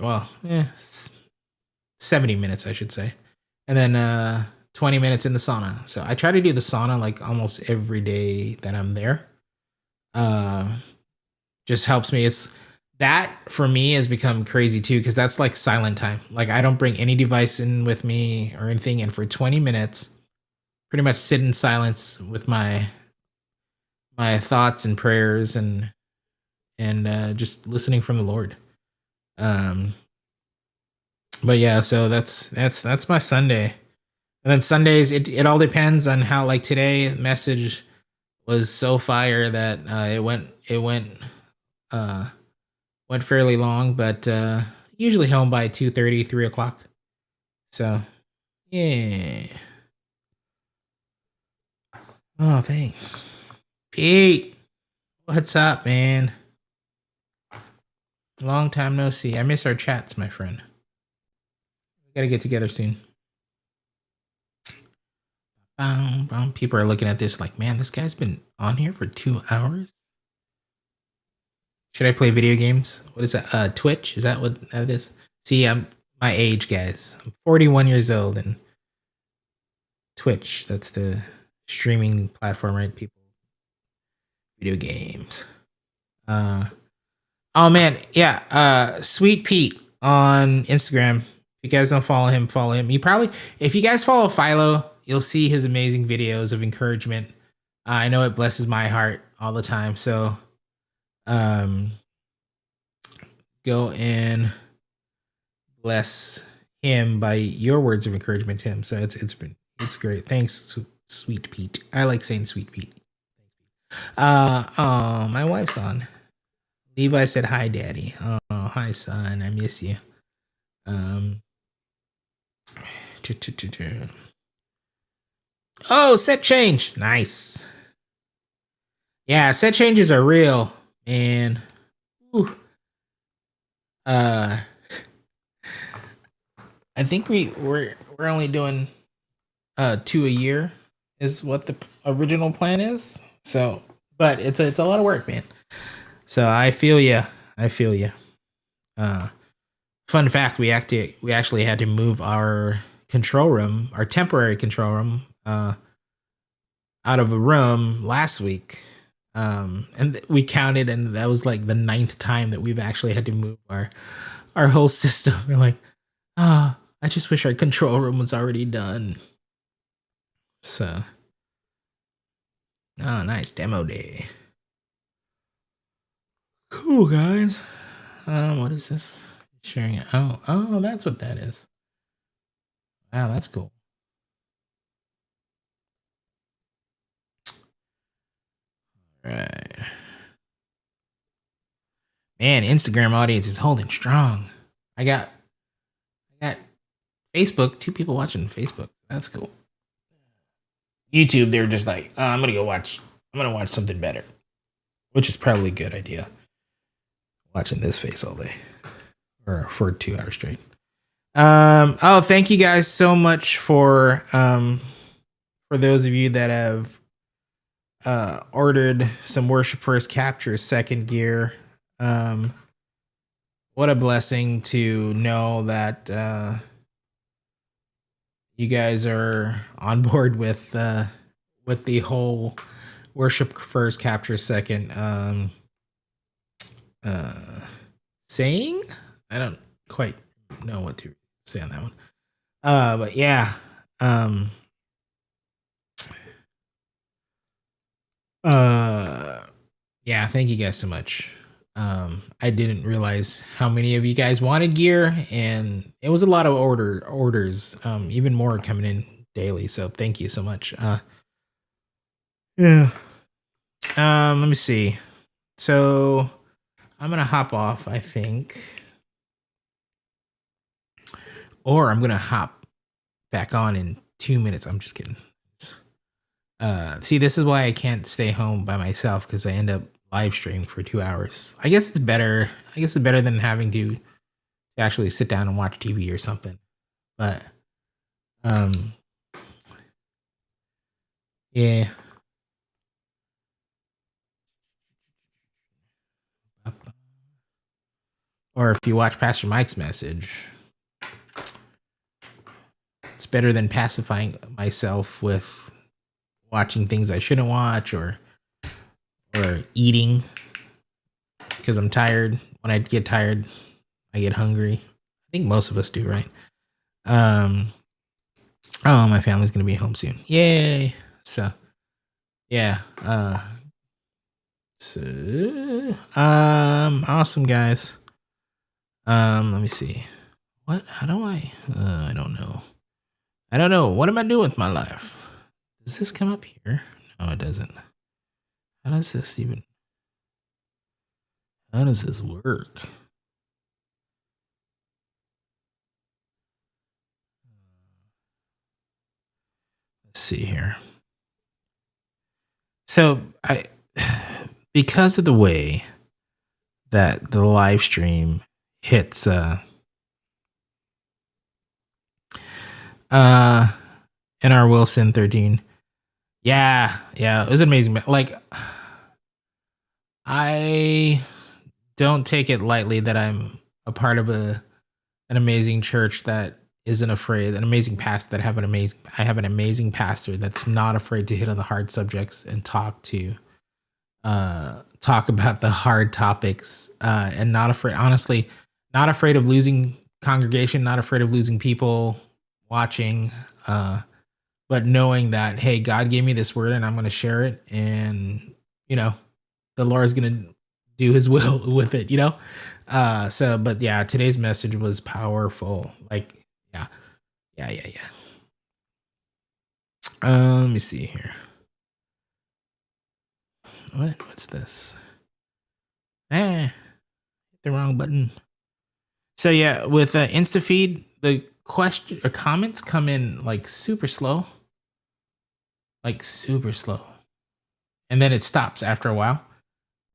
well, 70 minutes, I should say. And then 20 minutes in the sauna. So I try to do the sauna like almost every day that I'm there. Just helps me. It's that for me has become crazy too, because that's like silent time. Like I don't bring any device in with me or anything. And for 20 minutes, pretty much sit in silence with my thoughts and prayers and just listening from the Lord. But yeah, so that's my Sunday. And then Sundays, it all depends on how, like today message was so fire that went fairly long, but usually home by 2:30, 3 o'clock. So yeah. Oh, thanks. Pete, what's up, man? Long time no see. I miss our chats, my friend. We gotta get together soon. People are looking at this like, man, this guy's been on here for 2 hours. Should I play video games? What is that? Twitch? Is that what that is? See, I'm my age, guys. I'm 41 years old, and Twitch, that's the streaming platform, right? People, video games. Oh man, yeah. Sweet Pete on Instagram. If you guys don't follow him, follow him. If you guys follow Philo, you'll see his amazing videos of encouragement. I know it blesses my heart all the time. So, go and bless him by your words of encouragement to him. So it's great. Thanks, Sweet Pete. I like saying Sweet Pete. Oh, my wife's on. Levi said hi, Daddy. Oh, hi, son. I miss you. Oh, set change. Nice. Yeah, set changes are real, and I think we're only doing 2 a year is what the original plan is. So, but it's a lot of work, man. So I feel ya. I feel ya. Fun fact: we actually had to move our control room, our temporary control room, out of a room last week. And we counted, and that was like the 9th time that we've actually had to move our whole system. We're like, I just wish our control room was already done. So, nice demo day. Cool, guys. What is this? Sharing it. Oh, that's what that is. Wow, that's cool. Right. Man, Instagram audience is holding strong. I got Facebook, 2 people watching Facebook. That's cool. YouTube, they're just like, I'm gonna watch something better. Which is probably a good idea. Watching this face all day. Or for 2 hours straight. Oh, thank you guys so much for those of you that have ordered some Worship First Capture second gear. Um, what a blessing to know that you guys are on board with the whole Worship First Capture second uh saying. I don't quite know what to say on that one. But yeah. Um uh yeah, thank you guys so much. I didn't realize how many of you guys wanted gear, and it was a lot of orders. Even more coming in daily. So thank you so much. Yeah. Let me see. So I'm gonna hop off, I think, or I'm gonna hop back on in 2 minutes. I'm just kidding. See, this is why I can't stay home by myself because I end up live streaming for 2 hours. I guess it's better. I guess it's better than having to actually sit down and watch TV or something. But um, yeah. Or if you watch Pastor Mike's message, it's better than pacifying myself with watching things I shouldn't watch or eating because I'm tired. When I get tired, I get hungry. I think most of us do, right? Um, oh, my family's gonna be home soon. Yay! So yeah. Awesome guys. Let me see. What? How do I? I don't know. I don't know. What am I doing with my life? Does this come up here? No, it doesn't. How does this even? How does this work? Let's see here. So I, because of the way that the live stream hits, uh, NR Wilson 13. Yeah, yeah, it was amazing. Like, I don't take it lightly that I'm a part of an amazing church that isn't afraid, an amazing pastor that have an amazing I have an amazing pastor that's not afraid to hit on the hard subjects and talk about the hard topics, and not afraid, honestly, not afraid of losing congregation, not afraid of losing people watching, but knowing that, hey, God gave me this word and I'm going to share it, and you know, the Lord's going to do His will with it. So, but yeah, today's message was powerful. Like, yeah, yeah, yeah, yeah. Let me see here. What's this? Hit the wrong button. So yeah, with InstaFeed, the question or comments come in like super slow, and then it stops after a while.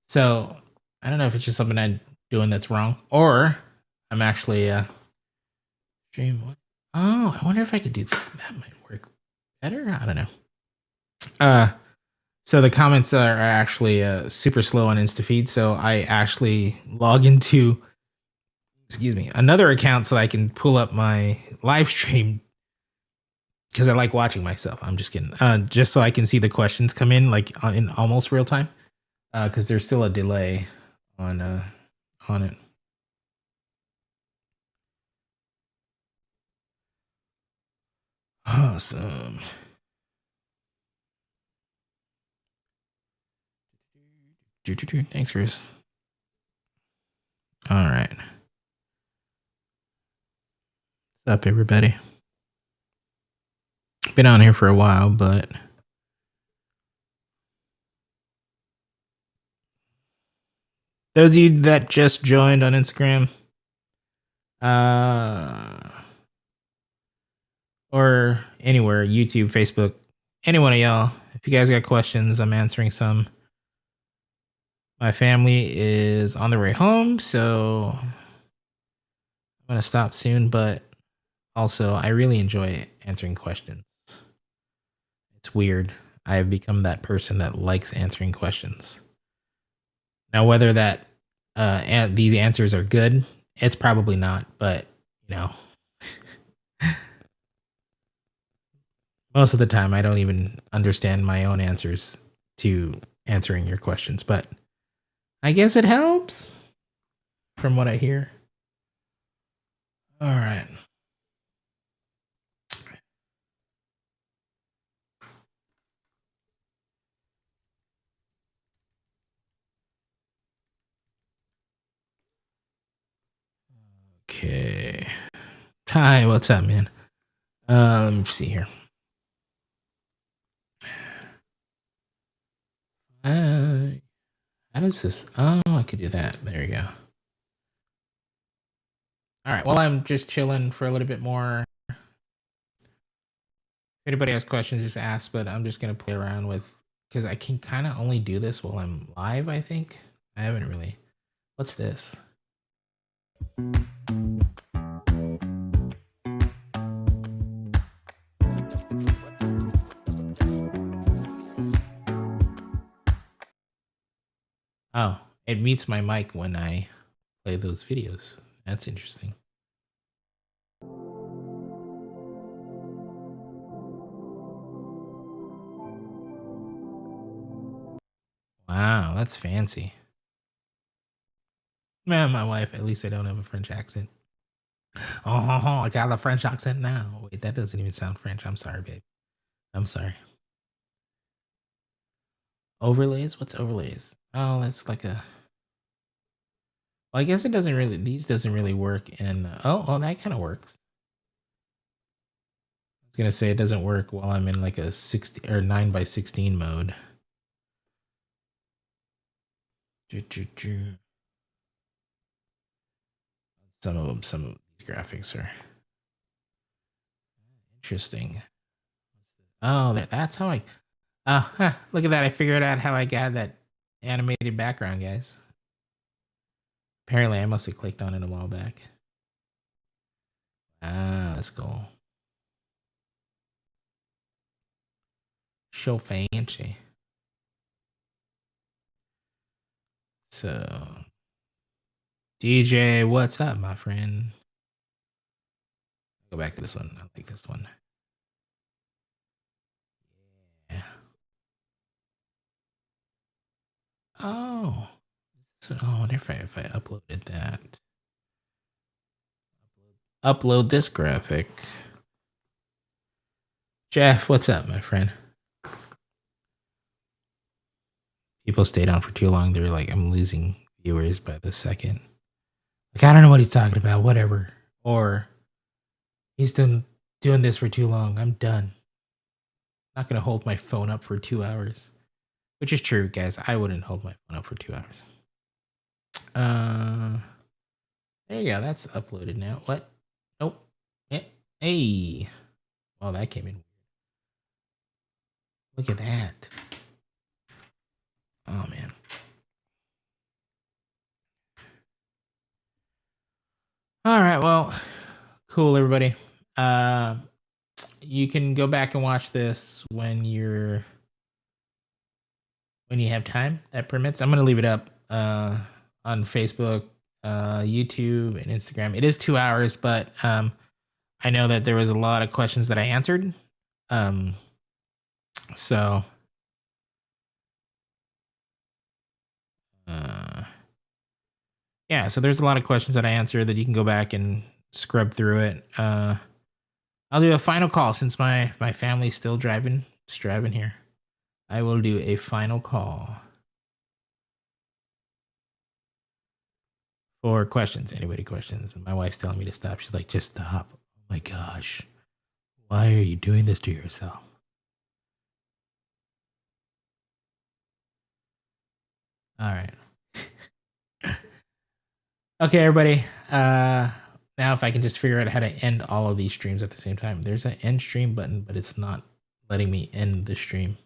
So I don't know if it's just something I'm doing that's wrong, or I'm actually stream. What? Oh, I wonder if I could do that. That might work better. I don't know. Uh, so the comments are actually super slow on InstaFeed. So I actually log into, excuse me, another account so I can pull up my live stream because I like watching myself. I'm just kidding. Just so I can see the questions come in like in almost real time. Because there's still a delay on it. Awesome. Thanks, Chris. All right. What's up, everybody? Been on here for a while, but those of you that just joined on Instagram, or anywhere, YouTube, Facebook, any one of y'all, if you guys got questions, I'm answering some. My family is on their way home, so I'm gonna stop soon, but Also, I really enjoy answering questions. It's weird. I have become that person that likes answering questions. Now, whether that these answers are good, it's probably not. But you know, most of the time, I don't even understand my own answers to answering your questions. But I guess it helps, from what I hear. All right. Okay. Hi, what's up, man? Let me see here. How does this? Oh, I could do that. There you go. All right. Well, I'm just chilling for a little bit more. If anybody has questions, just ask. But I'm just gonna play around with because I can kind of only do this while I'm live. I think I haven't really. What's this? Oh, it mutes my mic when I play those videos. That's interesting. Wow, that's fancy. Man, my wife, at least I don't have a French accent. Oh, I got a French accent now. Wait, that doesn't even sound French. I'm sorry, babe. I'm sorry. Overlays? What's overlays? Oh, that's like a. Well, I guess it doesn't really. These doesn't really work in. Oh, that kind of works. I was gonna say it doesn't work while I'm in like a 60 or 9:16 mode. Some of these graphics are interesting. Oh, that's how I. Look at that! I figured out how I got that animated background, guys. Apparently, I must have clicked on it a while back. Ah, that's cool. So fancy. So, DJ, what's up, my friend? Go back to this one. I like this one. Yeah. Oh. So, I wonder if I uploaded that. Upload this graphic. Jeff, what's up, my friend? People stayed on for too long. They were like, I'm losing viewers by the second. Like, I don't know what he's talking about. Whatever. Or he's doing this for too long. I'm done. Not gonna hold my phone up for 2 hours. Which is true, guys. I wouldn't hold my phone up for 2 hours. There you go. That's uploaded now. What? Nope. Yeah. Hey. Well, that came in. Look at that. Oh man. All right. Well, cool, everybody. You can go back and watch this when you have time that permits. I'm gonna leave it up on Facebook, YouTube, and Instagram. It is 2 hours, but I know that there was a lot of questions that I answered. So yeah, so there's a lot of questions that I answered that you can go back and scrub through it. I'll do a final call since my family's still driving here. I will do a final call for questions. Anybody questions? And my wife's telling me to stop. She's like, just stop. Oh my gosh. Why are you doing this to yourself? All right. Okay, everybody. Now if I can just figure out how to end all of these streams at the same time. There's an end stream button, but it's not letting me end the stream.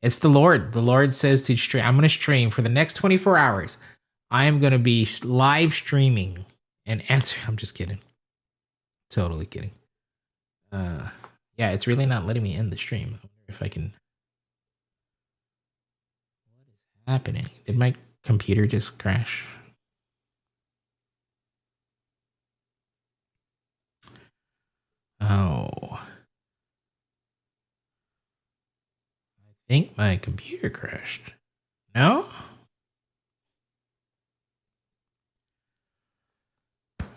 It's the Lord. The Lord says to stream. I'm going to stream for the next 24 hours. I am going to be live streaming and answer. I'm just kidding. Totally kidding. Yeah, it's really not letting me end the stream. I wonder if I can. What is happening? Did my computer just crash? Oh. I think my computer crashed. No?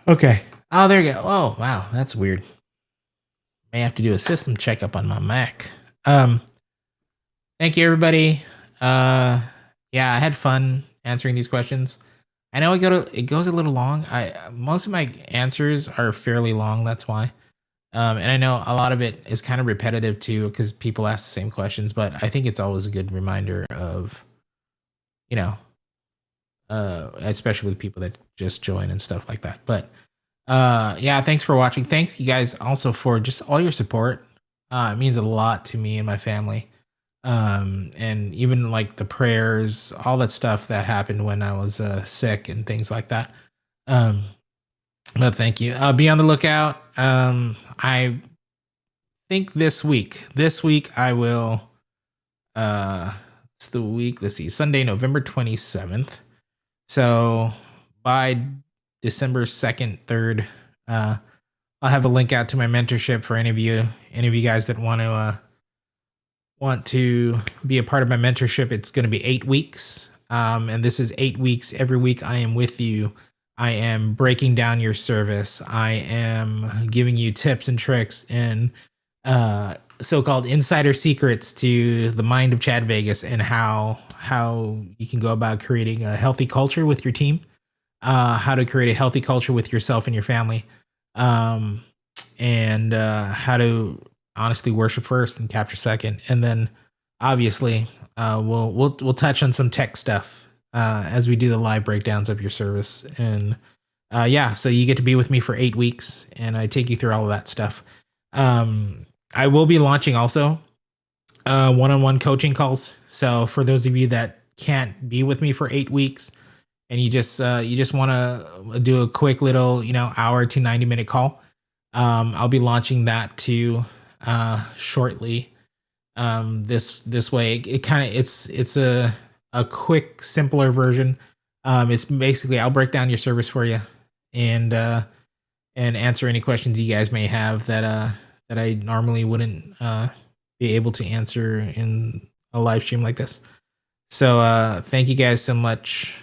Okay. Oh, there you go. Oh, wow. That's weird. May have to do a system checkup on my Mac. Thank you, everybody. Yeah, I had fun answering these questions. I know it goes a little long. Most of my answers are fairly long. That's why. And I know a lot of it is kind of repetitive too, because people ask the same questions. But I think it's always a good reminder of, you know, especially with people that just join and stuff like that. But yeah, thanks for watching. Thanks you guys also for just all your support. It means a lot to me and my family. And even like the prayers, all that stuff that happened when I was sick and things like that. Um, but thank you. Be on the lookout. I think this week I will. It's the week. Let's see, Sunday, November 27th. So by December 2nd, 3rd, I'll have a link out to my mentorship for any of you guys that want to be a part of my mentorship. It's going to be 8 weeks. And this is 8 weeks. Every week I am with you. I am breaking down your service. I am giving you tips and tricks and so-called insider secrets to the mind of Chad Vegas and how you can go about creating a healthy culture with your team, how to create a healthy culture with yourself and your family, and how to honestly worship first and capture second, and then obviously we'll touch on some tech stuff as we do the live breakdowns of your service. And yeah, so you get to be with me for 8 weeks, and I take you through all of that stuff. I will be launching also one-on-one coaching calls. So for those of you that can't be with me for 8 weeks, and you just want to do a quick little hour to 90-minute call, I'll be launching that too shortly. This way it kind of it's a quick, simpler version. It's basically I'll break down your service for you and answer any questions you guys may have that I normally wouldn't be able to answer in a live stream like this. So thank you guys so much.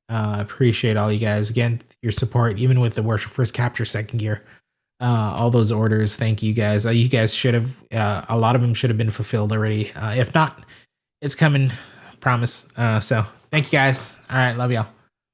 I appreciate all you guys. Again, your support, even with the Worship First Capture Second gear. All those orders, thank you guys. You guys should have, a lot of them should have been fulfilled already. If not, it's coming, promise. So thank you guys. All right, love y'all.